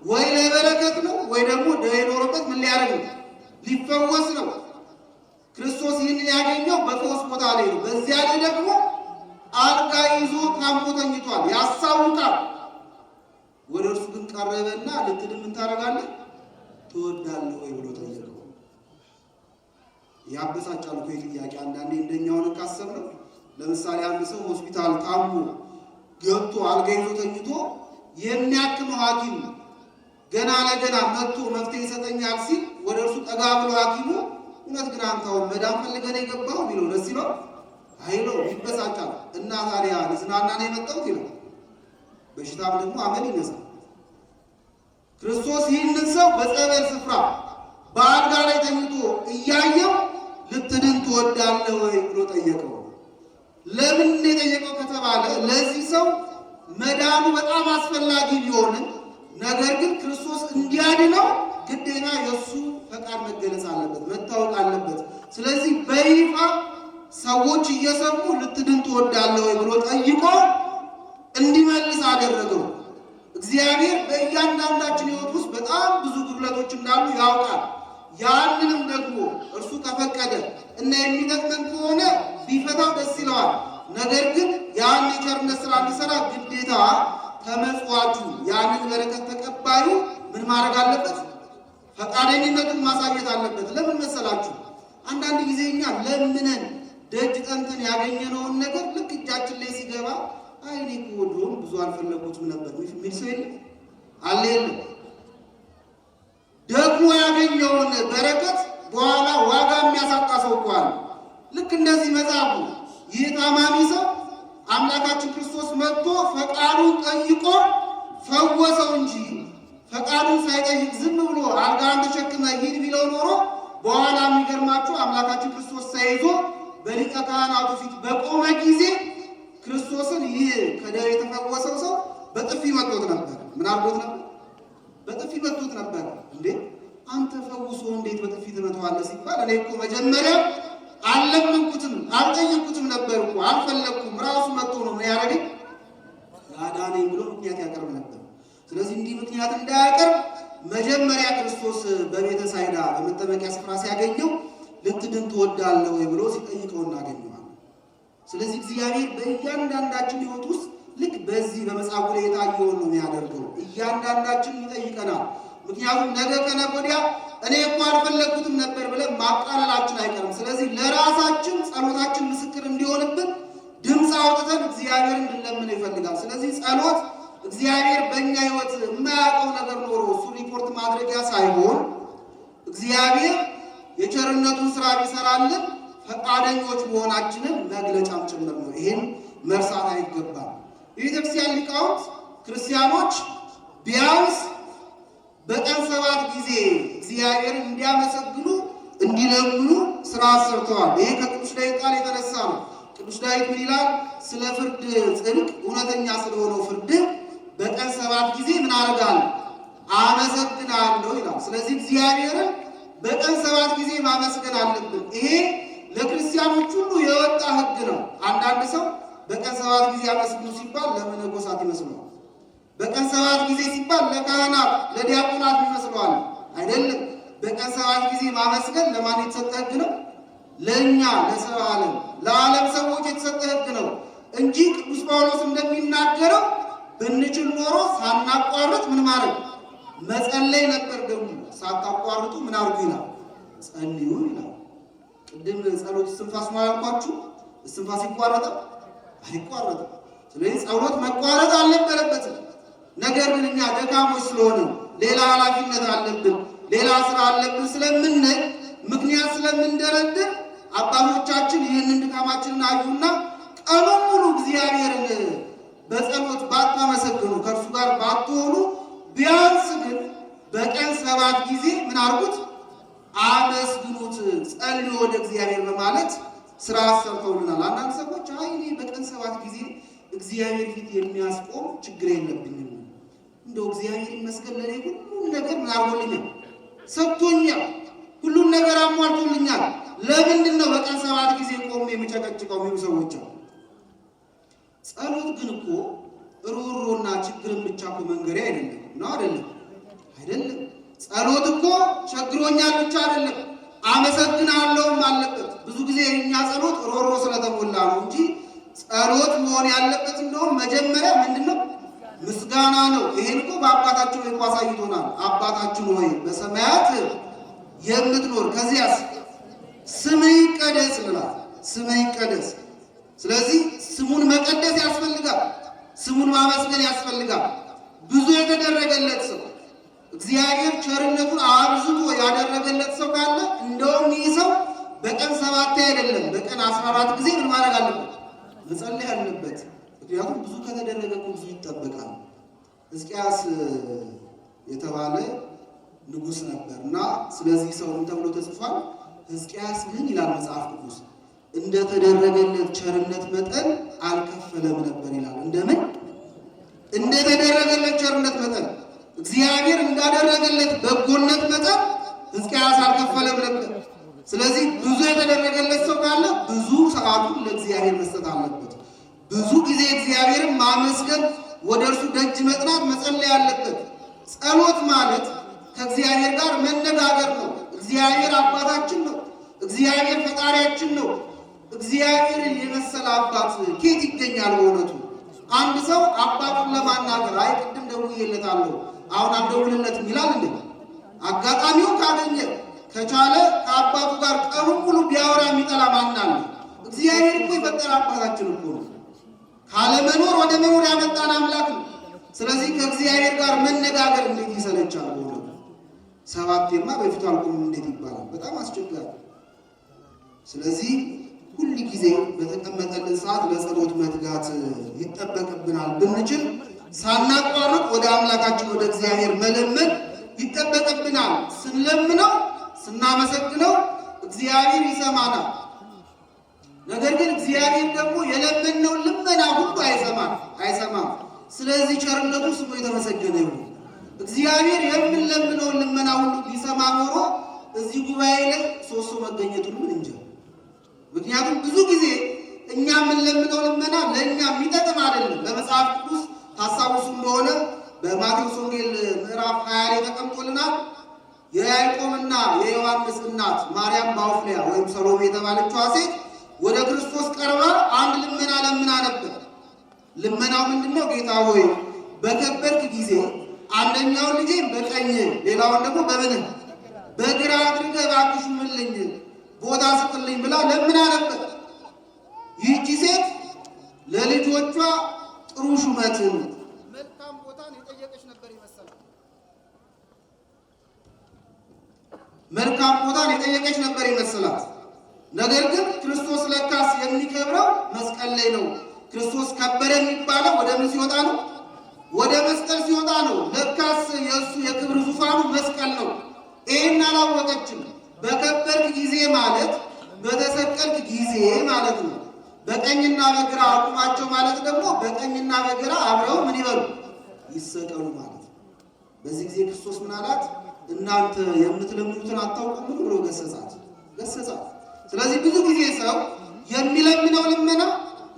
A: ወይ ለበረከት ነው ወይ ደግሞ ደዌ ኖሮበት ምን ሊያደርግ ነው? ሊፈወስ ነው። ክርስቶስ ይህንን ያገኘው በፈውስ ቦታ ላይ ነው። በዚያ ላይ ደግሞ አልጋ ይዞ ታሞ ተኝቷል፣ ያሳውቃል። ወደ እርሱ ግን ቀረበና ልትድን ምን ታደርጋለህ? ትወዳለህ ወይ ብሎ ጠየቀው። ያበሳጫል እኮ ጥያቄ። አንዳንዴ እንደኛውን ካሰብነው ለምሳሌ አንድ ሰው ሆስፒታል ታሞ ገብቶ አልጋ ይዞ ተኝቶ የሚያክመው ሐኪም ገና ለገና መጥቶ መፍትሄ ይሰጠኛል ሲል ወደ እርሱ ጠጋ ብሎ ሐኪሙ እውነት ግን አንተ አሁን መዳን ፈልገህ ነው የገባኸው ቢለው ደስ ይለው አይለው? ይበሳጫል። እና ታዲያ ልዝናና ነው የመጣሁት ይላል። በሽታም ደግሞ አመል ይነሳል። ክርስቶስ ይህንን ሰው በጸበል ስፍራ በአልጋ ላይ ተኝቶ እያየው ልትድን ትወዳለህ ወይ ብሎ ጠየቀው። ለምን የጠየቀው ከተባለ ለዚህ ሰው መዳኑ በጣም አስፈላጊ ቢሆንም ነገር ግን ክርስቶስ እንዲያድነው ግዴታ የእሱ ፈቃድ መገለጽ አለበት፣ መታወቅ አለበት። ስለዚህ በይፋ ሰዎች እየሰሙ ልትድን ትወዳለህ ወይ ብሎ ጠይቆ እንዲመልስ አደረገው። እግዚአብሔር በእያንዳንዳችን ሕይወት ውስጥ በጣም ብዙ ጉድለቶች እንዳሉ ያውቃል። ያንንም ደግሞ እርሱ ከፈቀደ እና የሚጠቅመን ከሆነ ቢፈታው ደስ ይለዋል። ነገር ግን ያን የቸርነት ስራ እንዲሰራ ግዴታ ተመጽዋቹ ያንን በረከት ተቀባዩ ምን ማድረግ አለበት? ፈቃደኝነቱን ማሳየት አለበት። ለምን መሰላችሁ? አንዳንድ ጊዜ እኛ ለምነን ደጅ ጠንተን ያገኘነውን ነገር ልክ እጃችን ላይ ሲገባ አይ እኔ እኮ ወዲያውኑ ብዙ አልፈለጉትም ነበር የሚል ሰው የለም አለ? የለም። ደግሞ ያገኘውን በረከት በኋላ ዋጋ የሚያሳጣ ሰው እኮ አለ። ልክ እንደዚህ መጽሐፉ ይህ ታማሚ ሰው አምላካችን ክርስቶስ መጥቶ ፈቃዱን ጠይቆ ፈወሰው እንጂ ፈቃዱን ሳይጠይቅ ዝም ብሎ አልጋን ተሸክመ ሂድ ቢለው ኖሮ በኋላ የሚገርማችሁ አምላካችን ክርስቶስ ተይዞ በሊቀ ካህናቱ ፊት በቆመ ጊዜ ክርስቶስን ይህ ከደዌ የተፈወሰው ሰው በጥፊ መቶት ነበር። ምን አድርጎት ነበር? በጥፊ መቶት ነበር። እንዴ አንተ ፈውሶ እንዴት በጥፊ ትመታዋለህ ሲባል እኔ እኮ መጀመሪያ አልለመንኩትም አልጠየቅኩትም ነበር እኮ አልፈለግኩም፣ ራሱ መጥቶ ነው ያደረገኝ ያዳነኝ ብሎ ምክንያት ያቀርብ ነበር። ስለዚህ እንዲህ ምክንያት እንዳያቀርብ መጀመሪያ ክርስቶስ በቤተ ሳይዳ በመጠመቂያ ስፍራ ሲያገኘው ልትድን ትወዳለህ ወይ ብሎ ሲጠይቀው እናገኘዋለን። ስለዚህ እግዚአብሔር በእያንዳንዳችን ሕይወት ውስጥ ልክ በዚህ በመጽሐፉ ላይ የታየውን ነው የሚያደርገው። እያንዳንዳችን ይጠይቀናል። ምክንያቱም ነገ ከነገ ወዲያ እኔ እኮ አልፈለግኩትም ነበር ብለን ማቃለላችን አይቀርም። ስለዚህ ለራሳችን ጸሎታችን ምስክር እንዲሆንብን ድምፅ አውጥተን እግዚአብሔርን እንድንለምነው ይፈልጋል። ስለዚህ ጸሎት እግዚአብሔር በእኛ ሕይወት የማያውቀው ነገር ኖሮ እሱ ሪፖርት ማድረጊያ ሳይሆን እግዚአብሔር የቸርነቱን ስራ ቢሰራልን ፈቃደኞች መሆናችንን መግለጫም ጭምር ነው። ይህን መርሳት አይገባም። የቤተክርስቲያን ሊቃውንት ክርስቲያኖች ቢያንስ በቀን 7 ጊዜ እግዚአብሔርን እንዲያመሰግኑ እንዲለምኑ ስራ ሰርተዋል። ይሄ ከቅዱስ ዳዊት ቃል የተነሳ ነው። ቅዱስ ዳዊት ምን ይላል? ስለ ፍርድ ጽድቅ እውነተኛ ስለሆነው ፍርድ በቀን 7 ጊዜ ምን አደርጋለሁ? አመሰግናለሁ ይላል። ስለዚህ እግዚአብሔርን በቀን 7 ጊዜ ማመስገን አለብን። ይሄ ለክርስቲያኖች ሁሉ የወጣ ሕግ ነው። አንዳንድ ሰው በቀን 7 ጊዜ አመስግኑ ሲባል ለመነኮሳት ይመስለዋል። በቀን 7 ጊዜ ሲባል ለካህናት ለዲያቆናት ይመስለዋል። አይደለም። በቀን 7 ጊዜ ማመስገን ለማን የተሰጠ ሕግ ነው? ለእኛ ለሰው ዓለም ለዓለም ሰዎች የተሰጠ ሕግ ነው እንጂ ቅዱስ ጳውሎስ እንደሚናገረው ብንችል ኖሮ ሳናቋርጥ ምን ማድረግ መጸለይ ነበር። ደግሞ ሳታቋርጡ ምን አድርጉ ይላል? ጸልዩ ይላል። ቅድም ጸሎት እስትንፋስ ነው ያልኳችሁ። እስትንፋስ ይቋረጣል? አይቋረጥም። ስለዚህ ጸሎት መቋረጥ አልነበረበትም። ነገር ግን እኛ ደካሞች ስለሆነ ሌላ ኃላፊነት አለብን፣ ሌላ ስራ አለብን ስለምንል ምክንያት ስለምንደረድር አባቶቻችን ይህንን ድካማችንን አዩና ቀኑን ሙሉ እግዚአብሔርን በጸሎት ባታመሰግኑ ከእርሱ ጋር ባትሆኑ ቢያንስ ግን በቀን 7 ጊዜ ምን አድርጉት? አመስግኑት፣ ጸልዩ ወደ እግዚአብሔር በማለት ስራ ሰርተውልናል። አንዳንድ ሰዎች አይ እኔ በቀን 7 ጊዜ እግዚአብሔር ፊት የሚያስቆም ችግር የለብኝም፣ እንደው እግዚአብሔር ይመስገን ለኔ ሁሉም ነገር ምን አድርጎልኛል? ሰጥቶኛል፣ ሁሉም ነገር አሟልቶልኛል። ለምንድን ነው በቀን 7 ጊዜ ቆሜ የምጨቀጭቀው? የሚሉ ሰዎች አሉ። ጸሎት ግን እኮ ሮሮና ችግርን ብቻ እኮ መንገሪያ አይደለም ነው አይደለም? አይደለም። ጸሎት እኮ ቸግሮኛል ብቻ አይደለም፣ አመሰግናለሁም አለበት። ብዙ ጊዜ የኛ ጸሎት ሮሮ ስለተሞላ ነው እንጂ ጸሎት መሆን ያለበት እንደውም መጀመሪያ ምንድነው? ምስጋና ነው። ይሄን እኮ በአባታችን ሆይ አሳይቶናል። አባታችን ሆይ በሰማያት የምትኖር ከዚያስ ስምህ ይቀደስ ይላል። ስምህ ይቀደስ። ስለዚህ ስሙን መቀደስ ያስፈልጋል። ስሙን ማመስገን ያስፈልጋል። ብዙ የተደረገለት ሰው እግዚአብሔር ቸርነቱን አብዝቶ ያደረገለት ሰው ካለ እንደውም ይህ ሰው በቀን 7 አይደለም በቀን 14 ጊዜ ምን ማድረግ አለበት? መጸለይ አለበት። ምክንያቱም ብዙ ከተደረገ ብዙ ይጠበቃል። ሕዝቅያስ የተባለ ንጉሥ ነበር እና ስለዚህ ሰው ምን ተብሎ ተጽፏል? ሕዝቅያስ ምን ይላል መጽሐፍ ቅዱስ? እንደተደረገለት ቸርነት መጠን አልከፈለም ነበር ይላል። እንደምን? እንደተደረገለት ቸርነት መጠን እግዚአብሔር እንዳደረገለት በጎነት መጠን ሕዝቅያስ አልከፈለም ነበር። ስለዚህ ብዙ የተደረገለት ሰው ካለ ብዙ ሰዓቱን ለእግዚአብሔር መስጠት አለበት። ብዙ ጊዜ እግዚአብሔርን ማመስገን፣ ወደ እርሱ ደጅ መጥናት፣ መጸለይ አለበት። ጸሎት ማለት ከእግዚአብሔር ጋር መነጋገር ነው። እግዚአብሔር አባታችን ነው። እግዚአብሔር ፈጣሪያችን ነው። እግዚአብሔርን የመሰለ አባት ከየት ይገኛል? በእውነቱ አንድ ሰው አባቱን ለማናገር አይ ቅድም ደውዬለታለሁ አሁን አልደውልለትም ይላል እንዴ? አጋጣሚው ካገኘ ከቻለ ከአባቱ ጋር ቀኑን ሙሉ ቢያወራ የሚጠላ ማን አለ? እግዚአብሔር እኮ የፈጠረ አባታችን እኮ ነው። ካለመኖር ወደ መኖር ያመጣን አምላክ ነው። ስለዚህ ከእግዚአብሔር ጋር መነጋገር እንዴት ይሰለቻል? በእውነቱ 7ማ በፊቱ አልቆም እንዴት ይባላል? በጣም አስቸጋሪ። ስለዚህ ሁል ጊዜ በተቀመጠልን ሰዓት ለጸሎት መትጋት ይጠበቅብናል። ብንችል ሳናቋርጥ ወደ አምላካችን ወደ እግዚአብሔር መለመን ይጠበቅብናል። ስንለምነው ስናመሰግነው እግዚአብሔር ይሰማናል። ነገር ግን እግዚአብሔር ደግሞ የለመነውን ልመና ሁሉ አይሰማም። ስለዚህ ቸርነቱ ስሙ የተመሰገነ ይሁን። እግዚአብሔር የምንለምነውን ልመና ሁሉ ቢሰማ ኖሮ እዚህ ጉባኤ ላይ 3 ሰው መገኘቱን ምን እንጂ። ምክንያቱም ብዙ ጊዜ እኛ የምንለምነው ልመና ለእኛ የሚጠቅም አይደለም። በመጽሐፍ ቅዱስ ታስታውሱ እንደሆነ በማቴዎስ ወንጌል ምዕራፍ 20 ላይ ተቀምጦልናል። የያዕቆብና የዮሐንስ እናት ማርያም ባውፍሊያ ወይም ሰሎሜ የተባለችዋ ሴት ወደ ክርስቶስ ቀርባ አንድ ልመና ለምና ነበር። ልመናው ምንድነው? ጌታ ሆይ በከበርክ ጊዜ አንደኛውን ልጄን በቀኝ ሌላውን ደግሞ በምን በግራ አድርገህ እባክህ ሹምልኝ፣ ቦታ ስጥልኝ ብላ ለምና ነበር። ይህቺ ሴት ለልጆቿ ጥሩ ሹመትን መልካም መልካም ቦታን የጠየቀች ነበር ይመስላት። ነገር ግን ክርስቶስ ለካስ የሚከብረው መስቀል ላይ ነው። ክርስቶስ ከበረ የሚባለው ወደ ምን ሲወጣ ነው? ወደ መስቀል ሲወጣ ነው። ለካስ የእሱ የክብር ዙፋኑ መስቀል ነው። ይህን አላወቀችም። በከበርክ ጊዜ ማለት በተሰቀልክ ጊዜ ማለት ነው። በቀኝና በግራ አቁማቸው ማለት ደግሞ በቀኝና በግራ አብረው ምን ይበሉ? ይሰቀሉ ማለት ነው። በዚህ ጊዜ ክርስቶስ ምን አላት? እናንተ የምትለምኑትን አታውቁም ብሎ ገሰጻት። ስለዚህ ብዙ ጊዜ ሰው የሚለምነው ልመና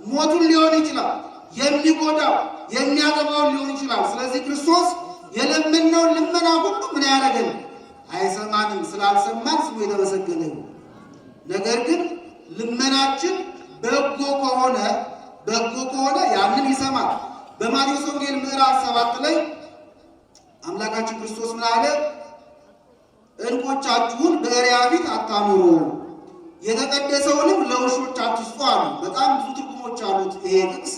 A: ሞቱን ሊሆን ይችላል፣ የሚጎዳው የሚያጠፋውን ሊሆን ይችላል። ስለዚህ ክርስቶስ የለመነውን ልመና ሁሉ ምን ያደረገን? አይሰማንም። ስላልሰማን ስሙ የተመሰገነ ነው። ነገር ግን ልመናችን በጎ ከሆነ ያንን ይሰማል። በማቴዎስ ወንጌል ምዕራፍ 7 ላይ አምላካችን ክርስቶስ ምን አለ? ዕንቆቻችሁን በእሪያ ፊት አታኑሩ፣ የተቀደሰውንም ለውሾች አትስጡ አሉ። በጣም ብዙ ትርጉሞች አሉት ይሄ ጥቅስ።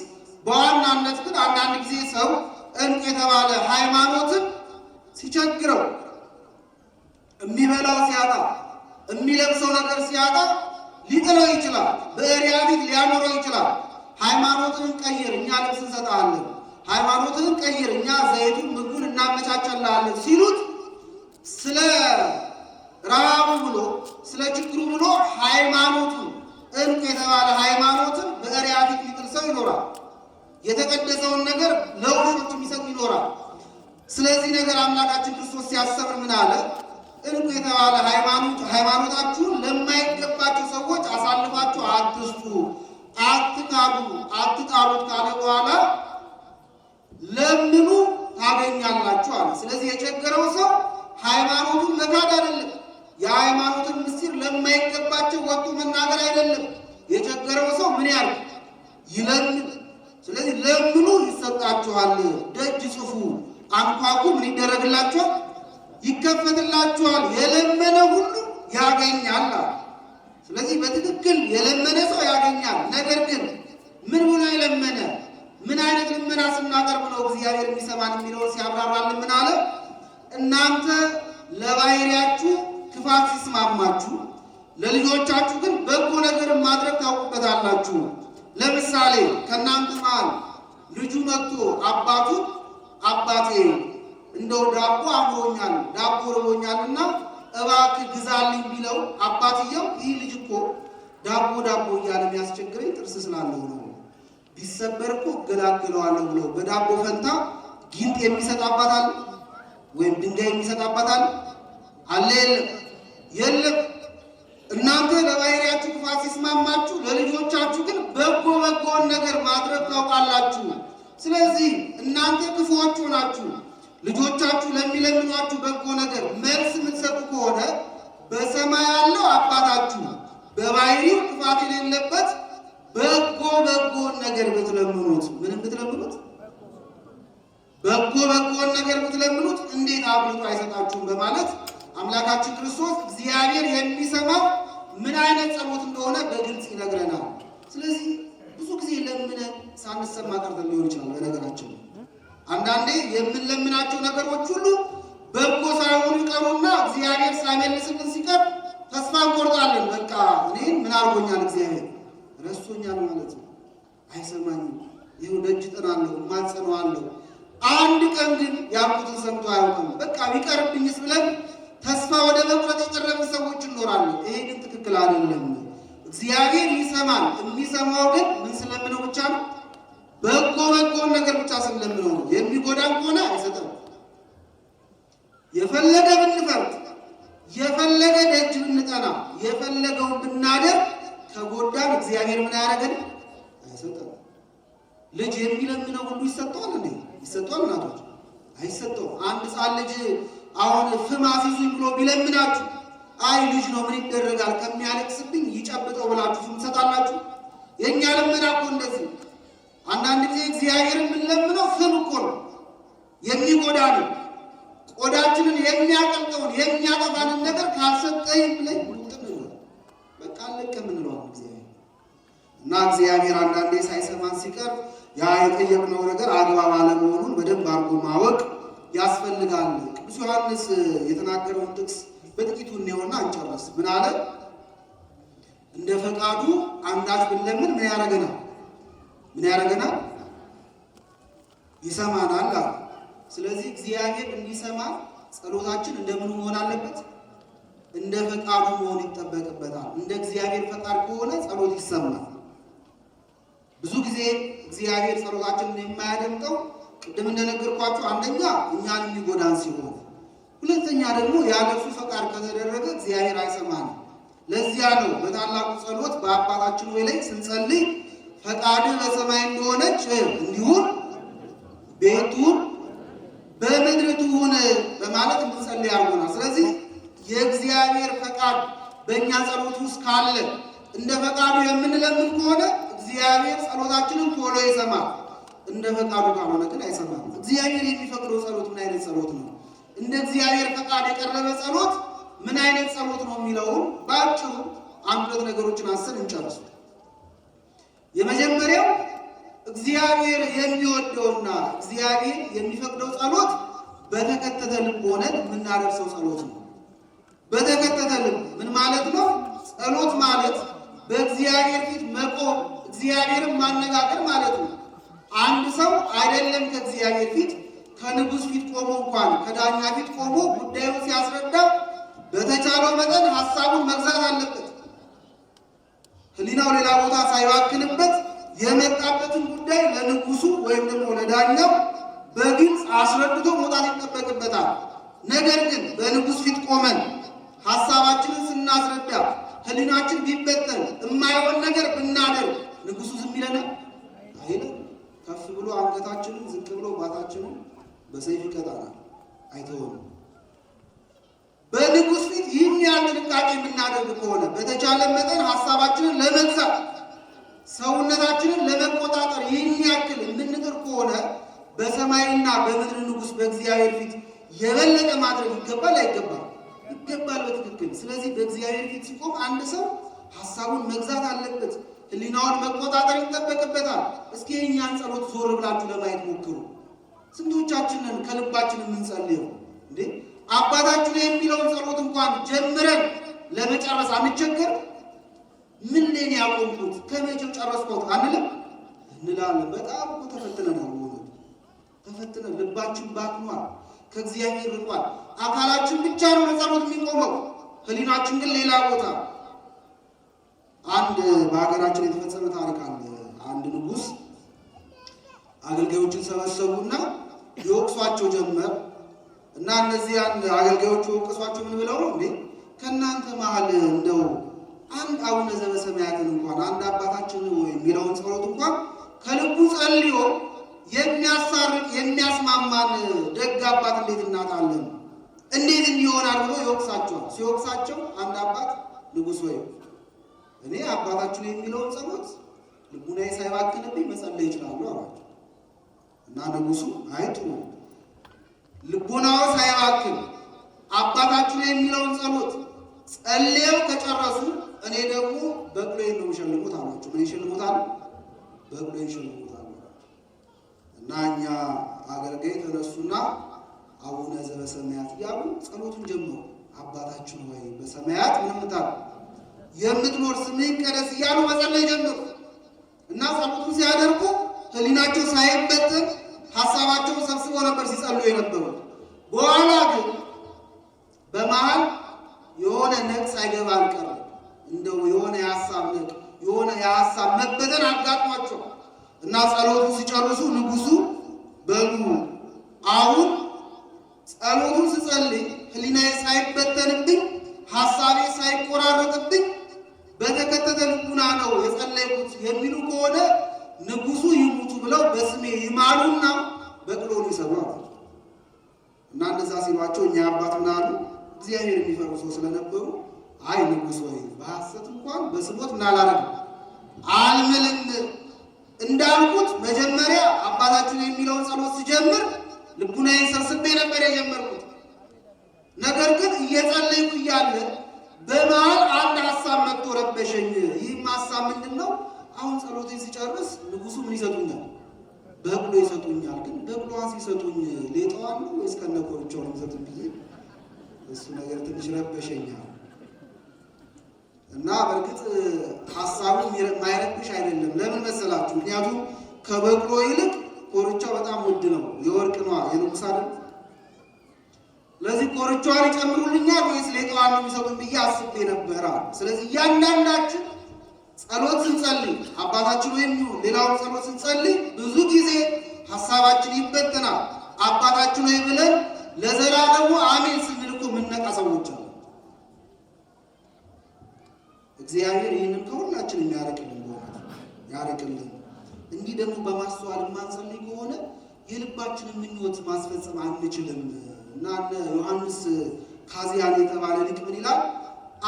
A: በዋናነት ግን አንዳንድ ጊዜ ሰው ዕንቅ የተባለ ሃይማኖትን ሲቸግረው፣ የሚበላው ሲያጣ፣ የሚለብሰው ነገር ሲያጣ ሊጥለው ይችላል። በእሪያ ፊት ሊያኖረው ይችላል። ሃይማኖትን ቀይር፣ እኛ ልብስ እንሰጣለን፣ ሃይማኖትን ቀይር፣ እኛ ዘይቱን ምግቡን እናመቻቸላለን ሲሉት ስለ ረሃቡ ብሎ ስለ ችግሩ ብሎ ሃይማኖቱን ዕንቅ የተባለ ሃይማኖትን በእሪያ ፊት ሊጥል ሰው ይኖራል። የተቀደሰውን ነገር ለውሾች የሚሰጥ ይኖራል። ስለዚህ ነገር አምላካችን ክርስቶስ ሲያስተምር ምን አለ? ዕንቅ የተባለ ሃይማኖታችሁን ለማይገባቸው ሰዎች አሳልፋችሁ አትስጡ፣ አትካዱ፣ አትጣሉት ካለ በኋላ ለምኑ ታገኛላችሁ አለ። ስለዚህ የቸገረው ሰው ሃይማኖቱን መካድ አይደለም፣ የሃይማኖትን ምስጢር ለማይገባቸው ወጡ መናገር አይደለም። የቸገረው ሰው ምን ያህል ይለምን። ስለዚህ ለምኑ ይሰጣችኋል፣ ደጅ ጽፉ፣ አንኳኩ፣ ምን ይደረግላችኋል? ይከፈትላችኋል፣ የለመነ ሁሉ ያገኛል። ስለዚህ በትክክል የለመነ ሰው ያገኛል። ነገር ግን ምን ብሎ የለመነ ምን አይነት ልመና ስናቀርብ ነው እግዚአብሔር የሚሰማን የሚለውን ሲያብራራልን ምን አለ? እናንተ ለባሕርያችሁ ክፋት ሲስማማችሁ ለልጆቻችሁ ግን በጎ ነገር ማድረግ ታውቁበታላችሁ። ለምሳሌ ከእናንተ መሃል ልጁ መጥቶ አባቴ እንደው ዳቦ አምሮኛል፣ ዳቦ ርቦኛልና እባክህ ግዛልኝ ቢለው አባትየው ይህ ልጅ እኮ ዳቦ እያለ የሚያስቸግረኝ ጥርስ ስላለው ነው፣ ቢሰበር እኮ እገላግለዋለሁ ብሎ በዳቦ ፈንታ ጊንጥ የሚሰጥ አባት አለ? ወይም ድንጋይ የሚሰጥ አባት አለ? የለም። እናንተ ለባሕርያችሁ ክፋት ሲስማማችሁ ለልጆቻችሁ ግን በጎን ነገር ማድረግ ታውቃላችሁ። ስለዚህ እናንተ ክፉዎች ሆናችሁ ልጆቻችሁ ለሚለምኗችሁ በጎ ነገር መልስ የምትሰጡ ከሆነ በሰማይ ያለው አባታችሁ በባሕርይው ክፋት የሌለበት በጎን ነገር ብትለምኑት፣ ምንም ብትለምኑት፣ በጎን ነገር ብትለምኑት እንዴት አብልጦ አይሰጣችሁም? በማለት አምላካችን ክርስቶስ እግዚአብሔር የሚሰማው ምን አይነት ጸሎት እንደሆነ በግልጽ ይነግረናል። ስለዚህ ብዙ ጊዜ ለምነን ሳንሰማ ቀርተን ሊሆን ይችላል። በነገራችን አንዳንዴ የምንለምናቸው ነገሮች ሁሉ በጎ ሳይሆኑ ይቀሩና እግዚአብሔር ሳይመልስልን ሲቀር ተስፋ እንቆርጣለን። በቃ እኔን ምን አድርጎኛል? እግዚአብሔር ረስቶኛል ማለት ነው፣ አይሰማኝም፣ ይኸው ደጅ ጥናለሁ፣ እማጸነዋለሁ። አንድ ቀን ግን ያልኩትን ሰምቶ አያውቅም። በቃ ቢቀርብኝስ ብለን ተስፋ ወደ መቁረጥ የቀረብን ሰዎች እንኖራለን። ይሄ ግን ትክክል አይደለም። እግዚአብሔር ይሰማል። የሚሰማው ግን ምን ስለምነው ብቻ ነው? በጎን ነገር ብቻ ስለምነው ነው። የሚጎዳን ከሆነ አይሰጠም። የፈለገ ብንፈርድ፣ የፈለገ ደጅ ብንጠና፣ የፈለገውን ብናደርግ ከጎዳን እግዚአብሔር ምን ያደርገን? አይሰጠም። ልጅ የሚለምነው ሁሉ ይሰጠዋል እንዴ? ይሰጠዋል? እናቶች አይሰጠውም። አንድ ሕፃን ልጅ አሁን ፍም አስይዙኝ ብሎ ቢለምናችሁ አይ ልጅ ነው ምን ይደረጋል ከሚያለቅስብኝ ይጨብጠው ብላችሁ ፍም ትሰጣላችሁ? የእኛ ልመና እኮ እንደዚህ። አንዳንድ ጊዜ እግዚአብሔርን የምንለምነው ፍም እኮ ነው፣ የሚጎዳ ነው። ቆዳችንን የሚያቀልጠውን የሚያጠፋንን ነገር ካልሰጠኝ ብለኝ ሙጥን ነው በቃ አለቀ ምንለዋል እግዚአብሔር። እና እግዚአብሔር አንዳንዴ ሳይሰማን ሲቀር ያ የጠየቅነው ነገር አግባብ አለመሆኑን በደንብ አድርጎ ማወቅ ያስፈልጋል። ቅዱስ ዮሐንስ የተናገረውን ጥቅስ በጥቂቱ እንየውና እንጨርስ። ምን አለ? እንደ ፈቃዱ አንዳች ብንለምን ምን ያደርገናል? ምን ያደርገናል? ይሰማናል አለ። ስለዚህ እግዚአብሔር እንዲሰማ ጸሎታችን እንደምን መሆን አለበት? እንደ ፈቃዱ መሆን ይጠበቅበታል። እንደ እግዚአብሔር ፈቃድ ከሆነ ጸሎት ይሰማል። ብዙ ጊዜ እግዚአብሔር ጸሎታችንን የማያደምጠው ቅድም እንደነገርኳችሁ አንደኛ እኛን የሚጎዳን ሲሆን፣ ሁለተኛ ደግሞ ያለ እርሱ ፈቃድ ከተደረገ እግዚአብሔር አይሰማንም። ለዚያ ነው በታላቁ ጸሎት በአባታችን ሆይ ላይ ስንጸልይ ፈቃድህ በሰማይ እንደሆነች እንዲሁም ቤቱን በምድር ትሁን በማለት እንጸልይ አድርጎናል። ስለዚህ የእግዚአብሔር ፈቃድ በእኛ ጸሎት ውስጥ ካለ እንደ ፈቃዱ የምንለምን ከሆነ እግዚአብሔር ጸሎታችንን ቶሎ ይሰማል። እንደ ፈቃዱ ካልሆነ ግን አይሰማም። እግዚአብሔር የሚፈቅደው ጸሎት ምን አይነት ጸሎት ነው? እንደ እግዚአብሔር ፈቃድ የቀረበ ጸሎት ምን አይነት ጸሎት ነው የሚለውን በአጭሩ አንድ ሁለት ነገሮችን አስር እንጨርስ። የመጀመሪያው እግዚአብሔር የሚወደውና እግዚአብሔር የሚፈቅደው ጸሎት በተከተተ ልብ ሆነን የምናደርሰው ጸሎት ነው። በተከተተ ልብ ምን ማለት ነው? ጸሎት ማለት በእግዚአብሔር ፊት መቆም፣ እግዚአብሔርን ማነጋገር ማለት ነው። አንድ ሰው አይደለም ከእግዚአብሔር ፊት ከንጉሥ ፊት ቆሞ እንኳን ከዳኛ ፊት ቆሞ ጉዳዩን ሲያስረዳ በተቻለው መጠን ሐሳቡን መግዛት አለበት። ሕሊናው ሌላ ቦታ ሳይባክንበት የመጣበትን ጉዳይ ለንጉሱ ወይም ደግሞ ለዳኛው በግልጽ አስረድቶ መውጣት ይጠበቅበታል። ነገር ግን በንጉሥ ፊት ቆመን ሐሳባችንን ስናስረዳ ሕሊናችን ቢበተን የማይሆን ነገር ብናደርግ ንጉሱ ዝም ይለናል? አይልም። ከፍ ብሎ አንገታችንን ዝቅ ብሎ ባታችንን በሰይፍ ይቀጣናል፣ አይተውም። በንጉሥ ፊት ይህን ያህል ጥንቃቄ የምናደርግ ከሆነ በተቻለ መጠን ሐሳባችንን ለመግዛት ሰውነታችንን ለመቆጣጠር ይህን ያክል የምንጥር ከሆነ በሰማይና በምድር ንጉሥ በእግዚአብሔር ፊት የበለጠ ማድረግ ይገባል አይገባል? ይገባል በትክክል። ስለዚህ በእግዚአብሔር ፊት ሲቆም አንድ ሰው ሐሳቡን መግዛት አለበት፣ ሕሊናውን መቆጣጠር ይጠበቅበታል። እስኪ የእኛን ጸሎት ዞር ብላችሁ ለማየት ሞክሩ። ስንቶቻችንን ከልባችን የምንጸልየው እንዴ? አባታችን የሚለውን ጸሎት እንኳን ጀምረን ለመጨረስ አንቸገር? ምን ላይ ያቆምኩት ከመቼው ጨረስኩት አንልም? እንላለን። በጣም እኮ ተፈትነናል። ተፈትነን ልባችን ባክኗል፣ ከእግዚአብሔር ርቋል። አካላችን ብቻ ነው ለጸሎት የሚቆመው፣ ሕሊናችን ግን ሌላ ቦታ። አንድ በሀገራችን የተፈጸመ ታሪክ አለ። አንድ ንጉሥ አገልጋዮችን ሰበሰቡና ይወቅሷቸው ጀመር። እና እነዚህ አገልጋዮቹ ወቅሷቸው ምን ብለው ነው እንዴ? ከእናንተ መሀል እንደው አንድ አቡነ ዘበሰማያትን እንኳን አንድ አባታችን ወይ የሚለውን ጸሎት እንኳን ከልቡ ጸልዮ የሚያሳርቅ የሚያስማማን ደግ አባት እንዴት እናጣለን? እንዴት እንዲሆናል ብሎ ይወቅሳቸዋል። ሲወቅሳቸው አንድ አባት ንጉሥ ወይ እኔ አባታችን የሚለውን ጸሎት ልቡናዬ ሳይባክንብኝ መጸለይ ይችላሉ አሏቸው። እና ንጉሡ አይጡ ልቡናው ሳይባክን አባታችን የሚለውን ጸሎት ጸልየው ከጨረሱ እኔ ደግሞ በቅሎዬን ነው የሚሸልሙት አሏቸው። ምን ይሸልሙታል? በቅሎዬን ይሸልሙታል። እና እኛ አገልጋይ ተነሱና አቡነ ዘበሰማያት እያሉ ጸሎቱን ጀመሩ። አባታችን ሆይ በሰማያት ምንምታል የምትኖር ስምህ ይቀደስ እያሉ መጸለይ ጀመሩ። እና ጸሎቱን ሲያደርጉ ሕሊናቸው ሳይበተን ሐሳባቸውን ሰብስበው ነበር ሲጸልዩ የነበሩት። በኋላ ግን በመሃል የሆነ ነቅ ሳይገባ አልቀረም። እንደው የሆነ የሐሳብ ነቅ የሆነ የሐሳብ መበተን አጋጥሟቸው እና ጸሎቱን ሲጨርሱ ንጉሡ በሉ አሁን ጸሎቱን ስጸልይ ሕሊናዬ ሳይበተንብኝ ሐሳቤ ሳይቆራረጥብኝ በተከተተ ልቡና ነው የጸለይኩት የሚሉ ከሆነ ንጉሡ ይሙቱ ብለው በስሜ ይማሉና በቅሎን ይሰብራሉ። እና እንደዛ ሲሏቸው እኛ አባት ምን አሉ? እግዚአብሔር የሚፈሩ ሰው ስለነበሩ አይ ንጉሥ ወይ በሐሰት እንኳን በስሞት ምናላረግ አልምልም እንዳልኩት መጀመሪያ አባታችን የሚለውን ጸሎት ሲጀምር ልቡናዬን ሰብስቤ ነበር የጀመርኩት። ነገር ግን እየጸለይኩ እያለ በመሃል አንድ ሐሳብ መጥቶ ረበሸኝ። ይህም ሐሳብ ምንድን ነው? አሁን ጸሎቴን ሲጨርስ ንጉሡ ምን ይሰጡኛል? በቅሎ ይሰጡኛል። ግን በቅሎዋን ሲሰጡኝ ሌጣዋን ነው ወይስ ከነኮርቻው ነው የሚሰጡኝ ብዬ እሱ ነገር ትንሽ ረበሸኛል እና በርግጥ ሐሳቡ የማይረብሽ አይደለም። ለምን መሰላችሁ? ምክንያቱም ከበቅሎ ይልቅ ኮርቻው በጣም ውድ ነው። የወርቅ ነው፣ የንጉስ አይደል? ለዚህ ኮርቻውን ይጨምሩልኛል ወይስ ሌጣዋን ነው የሚሰጡኝ ብዬ አስቤ ነበር። ስለዚህ እያንዳንዳችን ጸሎት ስንጸልይ አባታችን ወይም ሌላውን ጸሎት ስንጸልይ ብዙ ጊዜ ሐሳባችን ይበተናል። አባታችን ወይ ብለን ለዘላለሙ አሜን ስንል እኮ የምንነቃ ሰዎች አሉ። እግዚአብሔር ይህንን ከሁላችን የሚያርቅልን ያርቅልን። እንዲህ ደግሞ በማስተዋል የማንጸልይ ከሆነ የልባችንን ምኞት ማስፈጸም አንችልም እና ዮሐንስ ካዚያን የተባለ ሊቅ ምን ይላል?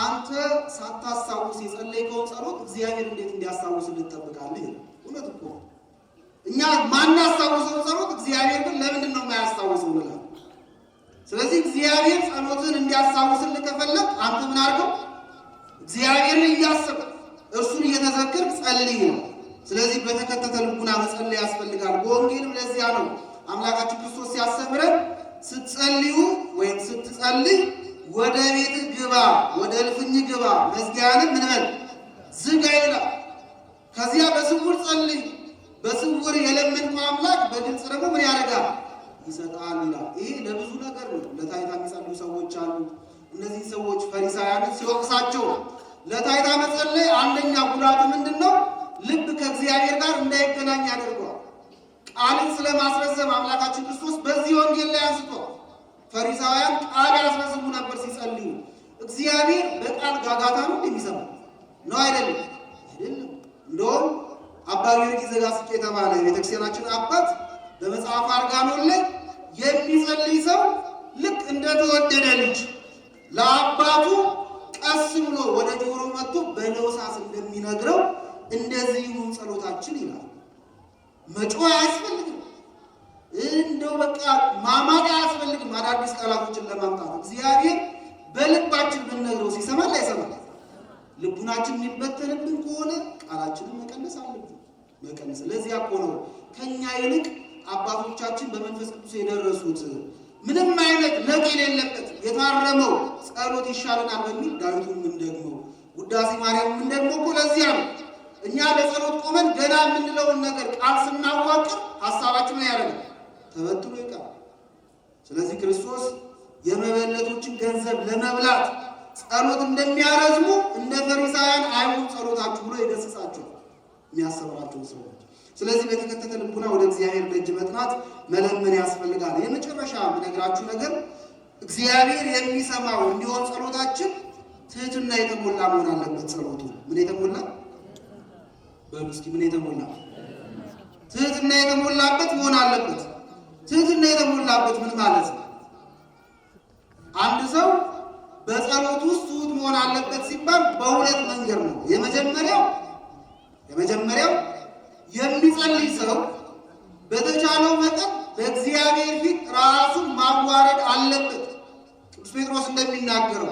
A: አንተ ሳታስታውስ የጸለይከውን ጸሎት እግዚአብሔር እንዴት እንዲያስታውስ ልትጠብቃለህ? እውነት እኮ እኛ ማናስታውሰው ጸሎት እግዚአብሔር ግን ለምንድን ነው የማያስታውሰው እንላለን። ስለዚህ እግዚአብሔር ጸሎትን እንዲያስታውስልህ ከፈለግ አንተ ምን አድርገው? እግዚአብሔርን እያሰብክ እርሱን እየተዘከርክ ጸልይ ነው። ስለዚህ በተከተተ ልቡና መጸለይ ያስፈልጋል። በወንጌልም ለዚያ ነው አምላካችን ክርስቶስ ሲያስተምረን ስትጸልዩ ወይም ስትጸልይ ወደ ቤት ግባ፣ ወደ እልፍኝ ግባ፣ መዝጊያንም ምን በል ዝጋ ይላል። ከዚያ በስውር ጸልይ፣ በስውር የለመንከው አምላክ በግልጽ ደግሞ ምን ያደርጋል? ይሰጣል ይላል። ይሄ ለብዙ ነገር ነው። ለታይታ የሚጸልዩ ሰዎች አሉ። እነዚህ ሰዎች ፈሪሳውያንን ሲወቅሳቸው ለታይታ መጸለይ አንደኛ ጉዳቱ ምንድን ነው? ልብ ከእግዚአብሔር ጋር እንዳይገናኝ ያደርገዋል። ቃልን ስለማስረዘም አምላካችን ክርስቶስ በዚህ ወንጌል ላይ አንስቶ ፈሪሳውያን ቃል ያስረዝሙ ነበር ሲጸልዩ። እግዚአብሔር በቃል ጋጋታ ነው የሚሰማው ነው አይደለም? አይደለም። እንደውም አባ ጊዮርጊስ ዘጋስጫ የተባለ የቤተክርስቲያናችን አባት በመጽሐፍ አርጋኖን ላይ የሚጸልይ ሰው ልክ እንደተወደደ ልጅ ለአባቱ ቀስ ብሎ ወደ ጆሮ መጥቶ በለውሳስ እንደሚነግረው እንደዚህ ይሁን ጸሎታችን ይላል። መጮህ አያስፈልግም። እንደው በቃ ማማጥ አያስፈልግም። አዳዲስ ቃላቶችን ለማምጣት እግዚአብሔር በልባችን ብንነግረው ሲሰማል አይሰማል? ልቡናችን የሚበተንብን ከሆነ ቃላችንን መቀነስ አለብን። መቀነስ ለዚያ እኮ ነው ከኛ ይልቅ አባቶቻችን በመንፈስ ቅዱስ የደረሱት ምንም አይነት ነቅ የሌለበት የታረመው ጸሎት ይሻለናል በሚል ዳዊቱን ምን ደግሞ ውዳሴ ማርያም ምን ደግሞ እኮ ለዚያ ነው እኛ ለጸሎት ቆመን ገና የምንለውን ነገር ቃል ስናዋቅር ሐሳባችን ነው ያደረገው ተበትኖ ይቀራል። ስለዚህ ክርስቶስ የመበለቶችን ገንዘብ ለመብላት ጸሎት እንደሚያረዝሙ እንደ ፈሪሳውያን አይሁን ጸሎታችሁ ብሎ ይገስጻቸው የሚያሰብራቸው ሰዎች። ስለዚህ በተከተተ ልቡና ወደ እግዚአብሔር ደጅ መጥናት መለመን ያስፈልጋል። የመጨረሻ የምነግራችሁ ነገር እግዚአብሔር የሚሰማው እንዲሆን ጸሎታችን ትህትና የተሞላ መሆን አለበት። ጸሎቱ ምን የተሞላ በሉ እስኪ ምን የተሞላ? ትህትና የተሞላበት መሆን አለበት። ትህትና የተሞላበት ምን ማለት ነው? አንድ ሰው በጸሎት ውስጥ ትሁት መሆን አለበት ሲባል በሁለት መንገድ ነው። የመጀመሪያው የሚጸልይ ሰው በተቻለው መጠን በእግዚአብሔር ፊት ራሱን ማዋረድ አለበት። ቅዱስ ጴጥሮስ እንደሚናገረው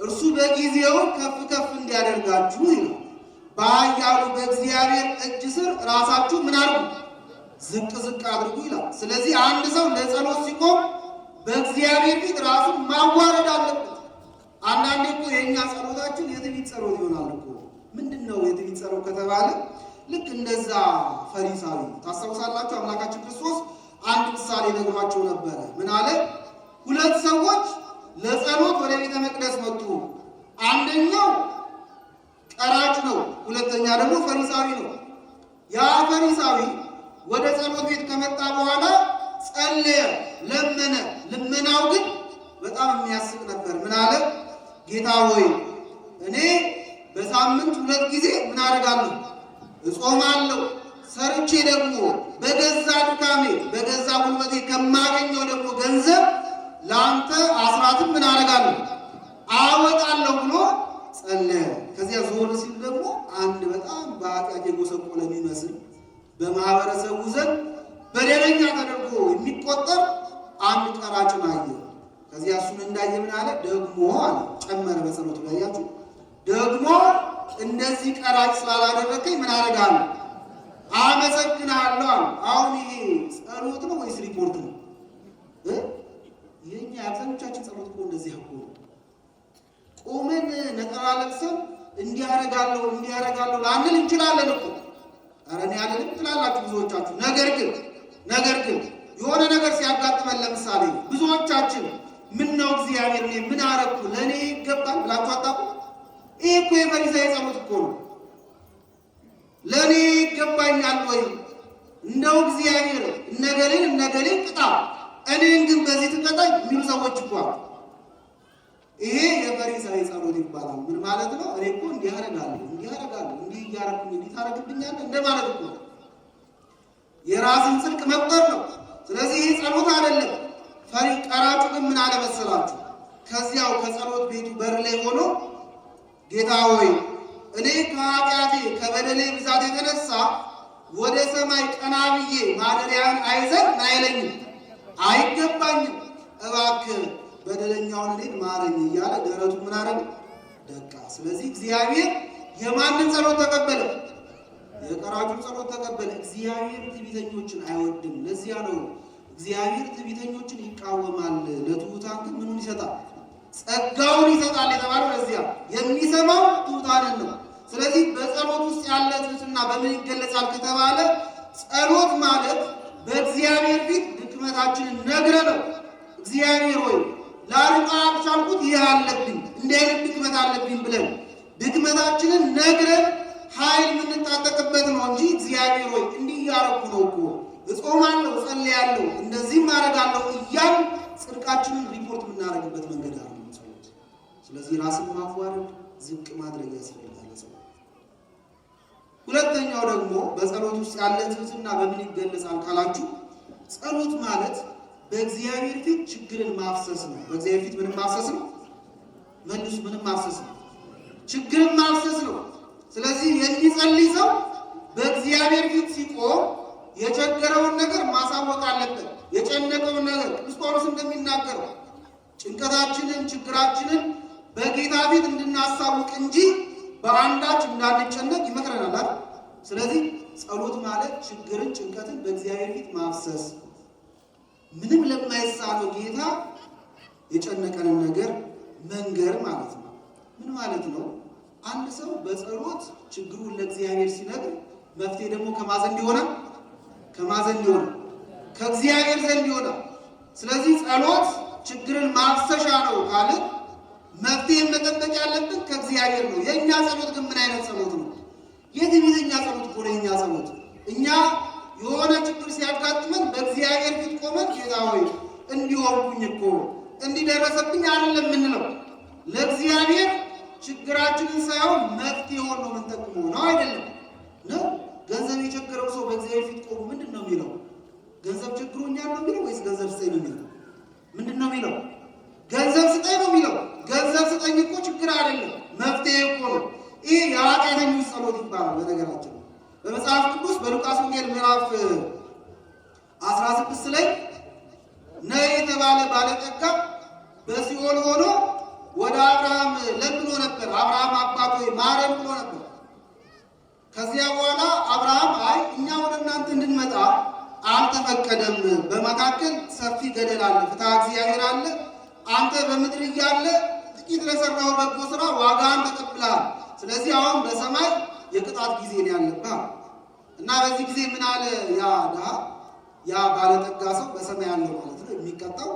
A: እርሱ በጊዜው ከፍ ከፍ እንዲያደርጋችሁ ይላል። በኃያሉ በእግዚአብሔር እጅ ስር ራሳችሁ ምን አድርጉ? ዝቅ ዝቅ አድርጉ ይላል። ስለዚህ አንድ ሰው ለጸሎት ሲቆም በእግዚአብሔር ፊት ራሱን ማዋረድ አለበት። አንዳንዴ እኮ የእኛ ጸሎታችን የትዕቢት ጸሎት ይሆናል እኮ። ምንድን ነው የትዕቢት ጸሎት ከተባለ ልክ እንደዛ ፈሪሳዊ ታስታውሳላችሁ። አምላካችን ክርስቶስ አንድ ምሳሌ ነግሯቸው ነበረ። ምን አለ? ሁለት ሰዎች ለጸሎት ወደ ቤተ መቅደስ መጡ። አንደኛው ቀራጭ ነው፣ ሁለተኛ ደግሞ ፈሪሳዊ ነው። ያ ፈሪሳዊ ወደ ጸሎት ቤት ከመጣ በኋላ ጸለየ፣ ለመነ። ልመናው ግን በጣም የሚያስቅ ነበር። ምን አለ? ጌታ ሆይ እኔ በሳምንት 2 ጊዜ ምን አደርጋለሁ? እጾማለሁ። ሰርቼ ደግሞ በገዛ ድካሜ በገዛ ጉልበቴ ከማገኘው ደግሞ ገንዘብ ለአንተ አስራትም ምን አደርጋለሁ? አወጣለሁ ብሎ ጸለየ። ከዚያ ዞር ሲል ደግሞ አንድ በጣም በኃጢአት የጎሰቆለ የሚመስል በማህበረሰቡ ዘንድ በደለኛ ተደርጎ የሚቆጠር አንድ ቀራጭን አየ። ከዚያ እሱን እንዳየ ምን አለ? ደግሞ አለ ጨመረ በጸሎቱ ላይ ያችሁ ደግሞ እንደዚህ ቀራጭ ስላላደረከኝ ምን አደርጋለሁ? አመሰግናለሁ አለ። አሁን ይሄ ጸሎት ነው ወይስ ሪፖርት ነው? የኛ አብዛኞቻችን ጸሎት እኮ እንደዚህ እኮ ቆመን ነጠላ ለብሰን እንዲያረጋለሁ ላንል እንችላለን እኮ። ኧረ እኔ አልልም ትላላችሁ ብዙዎቻችሁ። ነገር ግን የሆነ ነገር ሲያጋጥመን ለምሳሌ ብዙዎቻችን ምን ነው እግዚአብሔር እኔ ምን አረኩ ለኔ ይገባል ብላችሁ አጣቁ። ይሄ እኮ የፈሪሳይ ጸሎት እኮ ነው። ለኔ ይገባኛል ወይ እንደው እግዚአብሔር እነገሌን ቅጣ እኔን ግን በዚህ ትቀጣኝ የሚሉ ሰዎች እኮ አሉ። ይሄ የፈሪሳይ ጸሎት ይባላል። ምን ማለት ነው? እኔ እኮ እንዲህ አደርጋለሁ እንዲህ እያረኩኝ እንዲህ ታረግብኛለህ እንደማለት እኮ የራስን ጽድቅ መቁጠር ነው። ስለዚህ ይህ ጸሎት አይደለም። ቀራጩ ግን ምን አለ መሰላችሁ? ከዚያው ከጸሎት ቤቱ በር ላይ ሆኖ ጌታ ሆይ እኔ ከኃጢአቴ ከበደሌ ብዛት የተነሳ ወደ ሰማይ ቀና ብዬ ማደሪያን አይ ዘንድ አይለኝም፣ አይገባኝም፣ እባክህ በደለኛውን እኔን ማረኝ እያለ ደረቱ ምን አረገ? ደቃ። ስለዚህ እግዚአብሔር የማንን ጸሎት ተቀበለ? የቀራጩን ጸሎት ተቀበለ። እግዚአብሔር ትዕቢተኞችን አይወድም። ለዚያ ነው እግዚአብሔር ትዕቢተኞችን ይቃወማል፣ ለትሑታን ግን ምኑን ይሰጣል? ጸጋውን ይሰጣል የተባለው ለዚያ የሚሰማው ትሑታንን ነው። ስለዚህ በጸሎት ውስጥ ያለ ትሕትና በምን ይገለጻል ከተባለ ጸሎት ማለት በእግዚአብሔር ፊት ድክመታችንን ነግረ ነው። እግዚአብሔር ሆይ ላርቃ አልቻልኩት ይህ አለብኝ እንዲህ አይነት ድክመት አለብኝ ብለን ድክመታችንን ነግረን ኃይል የምንታጠቅበት ነው እንጂ እግዚአብሔር ሆይ እንዲህ እያረኩ ነው እኮ እጾማለሁ፣ እጸልያለሁ፣ እንደዚህም አደርጋለሁ እያልን ጽድቃችንን ሪፖርት የምናደርግበት መንገድ አለ ጸሎት። ስለዚህ ራስን ማዋረድ ዝቅ ማድረግ ያስፈልጋል። ሁለተኛው ደግሞ በጸሎት ውስጥ ያለ ትሕትና በምን ይገለጻል ካላችሁ ጸሎት ማለት በእግዚአብሔር ፊት ችግርን ማፍሰስ ነው። በእግዚአብሔር ፊት ምንም ማፍሰስ ነው? መልሱ፣ ምንም ማፍሰስ ነው? ችግርን ማፍሰስ ነው። ስለዚህ የሚጸልይ ሰው በእግዚአብሔር ፊት ሲቆም የቸገረውን ነገር ማሳወቅ አለበት። የጨነቀውን ነገር ቅዱስ ጳውሎስ እንደሚናገረው ጭንቀታችንን፣ ችግራችንን በጌታ ፊት እንድናሳውቅ እንጂ በአንዳች እንዳንጨነቅ ይመክረናል። ስለዚህ ጸሎት ማለት ችግርን፣ ጭንቀትን በእግዚአብሔር ፊት ማፍሰስ፣ ምንም ለማይሳነው ጌታ የጨነቀንን ነገር መንገር ማለት ነው። ምን ማለት ነው? አንድ ሰው በጸሎት ችግሩን ለእግዚአብሔር ሲነግር መፍትሄ ደግሞ ከማዘንድ ይሆናል። ከእግዚአብሔር ዘንድ ይሆናል። ስለዚህ ጸሎት ችግርን ማፍሰሻ ነው ካለ መፍትሄ መጠበቅ ያለብን ከእግዚአብሔር ነው። የእኛ ጸሎት ግን ምን አይነት ጸሎት ነው? የትዕቢተኛ ጸሎት እኮ ነው የእኛ ጸሎት። እኛ የሆነ ችግር ሲያጋጥመን በእግዚአብሔር ፊት ቆመን ጌታ ሆይ እንዲሆንኩኝ እኮ እንዲደረሰብኝ አይደለም የምንለው። ለእግዚአብሔር ችግራችንን ሳይሆን መፍትሄውን ነው የምንጠቅመው ነው አይደለም ነው። ገንዘብ የቸገረው ሰው በእግዚአብሔር ፊት ቆሞ ምንድን ነው የሚለው? ገንዘብ ቸግሮኛል ነው የሚለው ወይስ ገንዘብ ስጠኝ ነው የሚለው? ምንድን ነው የሚለው? ገንዘብ ስጠኝ ነው የሚለው። ገንዘብ ስጠኝ እኮ ችግር አይደለም መፍትሄ እኮ ነው። ይህ የኃጢአተኞች ጸሎት ይባላል። በነገራችን በመጽሐፍ ቅዱስ በሉቃስ ወንጌል ምዕራፍ 16 ላይ ነይ የተባለ ባለጠጋ በሲኦል ሆኖ ወደ አብርሃም ለምኖ ነበር። አብርሃም አባት ሆይ ማረን ብሎ ነበር። ከዚያ በኋላ አብርሃም አይ እኛ ወደ እናንተ እንድንመጣ አልተፈቀደም፣ በመካከል ሰፊ ገደል አለ፣ ፍትሐ እግዚአብሔር አለ፣ አንተ በምድር እያለ ጥቂት ለሰራው በጎ ስራ ዋጋን ተቀብለሃል። ስለዚህ አሁን በሰማይ የቅጣት ጊዜ ነው ያለብህ እና በዚህ ጊዜ ምን አለ ያ ባለጠጋ ሰው በሰማይ ያለው ማለት ነው የሚቀጣው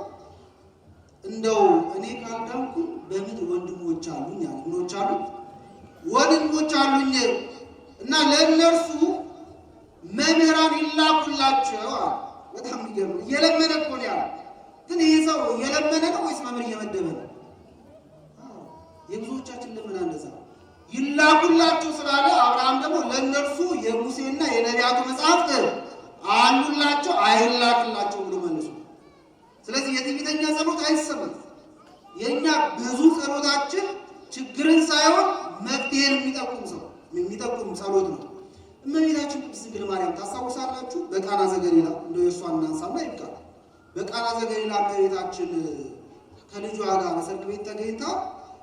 A: እንደው እኔ ካልዳንኩ በምድር ወንድሞች አሉኝ አለ። ምኖች አሉ? ወንድሞች አሉኝ እና ለእነርሱ መምህራን ይላኩላቸው። በጣም የሚገርም እየለመነ እኮ ነው ያለው። ግን ይህ ሰው እየለመነ ነው ወይስ መምህር እየመደበ ነው? የብዙዎቻችን ልመና እንደዛ ይላኩላቸው ስላለ አብርሃም ደግሞ ለእነርሱ የሙሴና የነቢያቱ መጽሐፍት አሉላቸው አይላክላቸው ብሎ መልሶ። ስለዚህ የትዕቢተኛ ጸሎት አይሰማም። የእኛ ብዙ ጸሎታችን ችግርን ሳይሆን መፍትሄን የሚጠቁም ጸሎት ነው። እመቤታችን ቅድስት ድንግል ማርያም ታስታውሳላችሁ? በቃና ዘገሊላ እንደው የእሷን እናንሳና ይብቃል። በቃና ዘገሊላ እመቤታችን ከልጇ ጋር በሰርግ ቤት ተገኝታ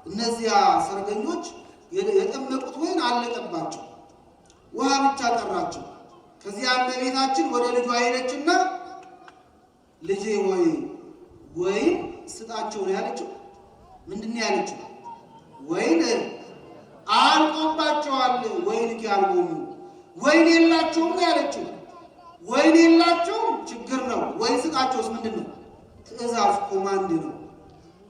A: እነዚያ ሰርገኞች የጠመቁት ወይን አለቀባቸው፣ ውሃ ብቻ ቀራቸው። ከዚያ እመቤታችን ወደ ልጇ ሄደችና ልጄ ሆይ ወይን ስጣቸው ነው ያለችው? ምንድነው ያለችው? ወይን አልቆባቸዋል፣ ወይን ያልቆሙ ወይን የላቸውም ነው ያለችው። ወይን የላቸውም ችግር ነው። ወይን ስጣቸውስ ምንድነው? ትእዛዝ ኮማንድ ነው።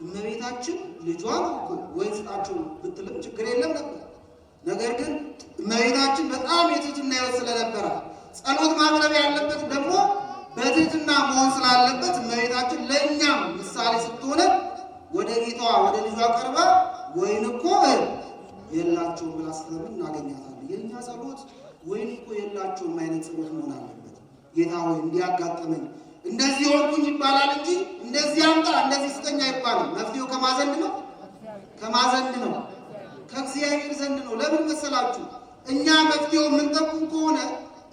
A: እመቤታችን ልጇን እኮ ወይን ስጣቸው ብትልም ችግር የለም ነበር። ነገር ግን እመቤታችን በጣም የትህትና ሕይወት ስለነበረ ጸሎት ማቅረብ ያለበት ደግሞ በትህትና መሆን ስላለበት እመቤታችን ለእኛም ምሳሌ ስትሆነ ወደ ጌታዋ ወደ ልጇ ቀርባ ወይን እኮ የላቸውም ብላ ስትለምን እናገኛታለን። የእኛ ጸሎት ወይን እኮ የላቸውም አይነት ጸሎት መሆን አለበት። ጌታ ሆይ እንዲያጋጠመኝ እንደዚህ ሆንኩኝ ይባላል እንጂ እንደዚህ አምጣ እንደዚህ ስጠኝ አይባልም። መፍትሄው ከማዘንድ ነው? ከማዘንድ ነው? ከእግዚአብሔር ዘንድ ነው። ለምን መሰላችሁ? እኛ መፍትሄው የምንጠቁም ከሆነ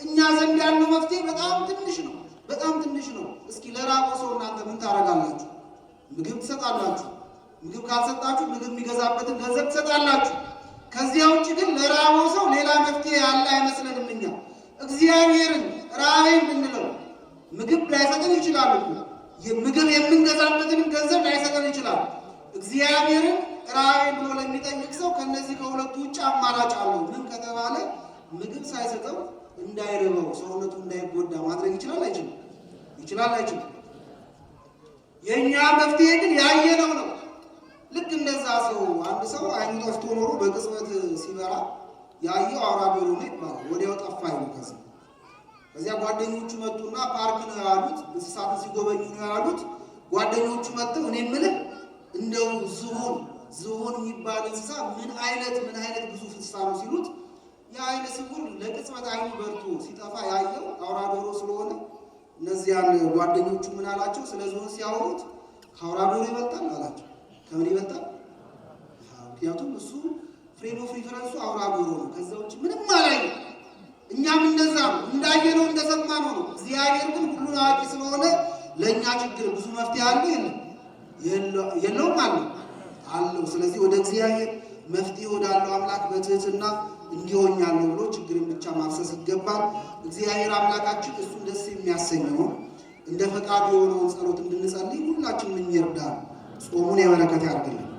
A: እኛ ዘንድ ያለው መፍትሄ በጣም ትንሽ ነው፣ በጣም ትንሽ ነው። እስኪ ለራበው ሰው እናንተ ምን ታደርጋላችሁ? ምግብ ትሰጣላችሁ። ምግብ ካልሰጣችሁ ምግብ የሚገዛበትን ገንዘብ ትሰጣላችሁ። ከዚያ ውጭ ግን ለራበው ሰው ሌላ መፍትሄ ያለ አይመስለንም። እኛ እግዚአብሔርን ራበኝ ብንለው ምግብ ላይሰጠን ይችላል እኮ። ምግብ የምንገዛበትንም ገንዘብ ላይሰጠን ይችላል። እግዚአብሔርን ራበኝ ብሎ ለሚጠይቅ ሰው ከነዚህ ከሁለቱ ውጭ አማራጭ አለው። ምን ከተባለ ምግብ ሳይሰጠው እንዳይርበው ሰውነቱ እንዳይጎዳ ማድረግ ይችላል አይችልም? ይችላል አይችልም? የኛ መፍትሄ ግን ያየነው ነው። ልክ እንደዛ ሰው አንድ ሰው አይኑ ጠፍቶ ኖሮ በቅጽበት ሲበራ ያየው አውራ ዶሮ ነው ይባላል። ወዲያው ጠፋ አይኑ። ከዚያ ጓደኞቹ መጡና ፓርክ ነው ያሉት፣ እንስሳትን ሲጎበኙ ነው ያሉት። ጓደኞቹ መጥተው እኔ የምልህ እንደው ዝሆን የሚባል እንስሳ ምን አይነት ግዙፍ እንስሳ ነው ሲሉት የአይነ ስውር ለቅጽበት አይኑ በርቶ ሲጠፋ ያየው አውራ ዶሮ ስለሆነ እነዚያን ጓደኞቹ ምን አላቸው? ስለ ዝሆን ሲያወሩት ከአውራ ዶሮ ይበልጣል አላቸው። ከምን ይበልጣል? ምክንያቱም እሱ ፍሬም ኦፍ ሪፈረንሱ አውራ ዶሮ ነው። ከዛ ውጭ ምንም አላየም። እኛም እንደዛ ነው፣ እንዳየነው እንደሰማነው ነው። እግዚአብሔር ግን ሁሉን አዋቂ ስለሆነ ለእኛ ችግር ብዙ መፍትሄ አለው የለውም? አለው። ስለዚህ ወደ እግዚአብሔር መፍትሄ ወዳለው አምላክ በትህትና እንዲሆኛለሁ ብሎ ችግርን ብቻ ማፍሰስ ይገባል። እግዚአብሔር አምላካችን እሱን ደስ የሚያሰኘውን እንደ ፈቃዱ የሆነውን ጸሎት እንድንጸልይ ሁላችንም ይርዳል። ጾሙን የበረከት ያድርግልን።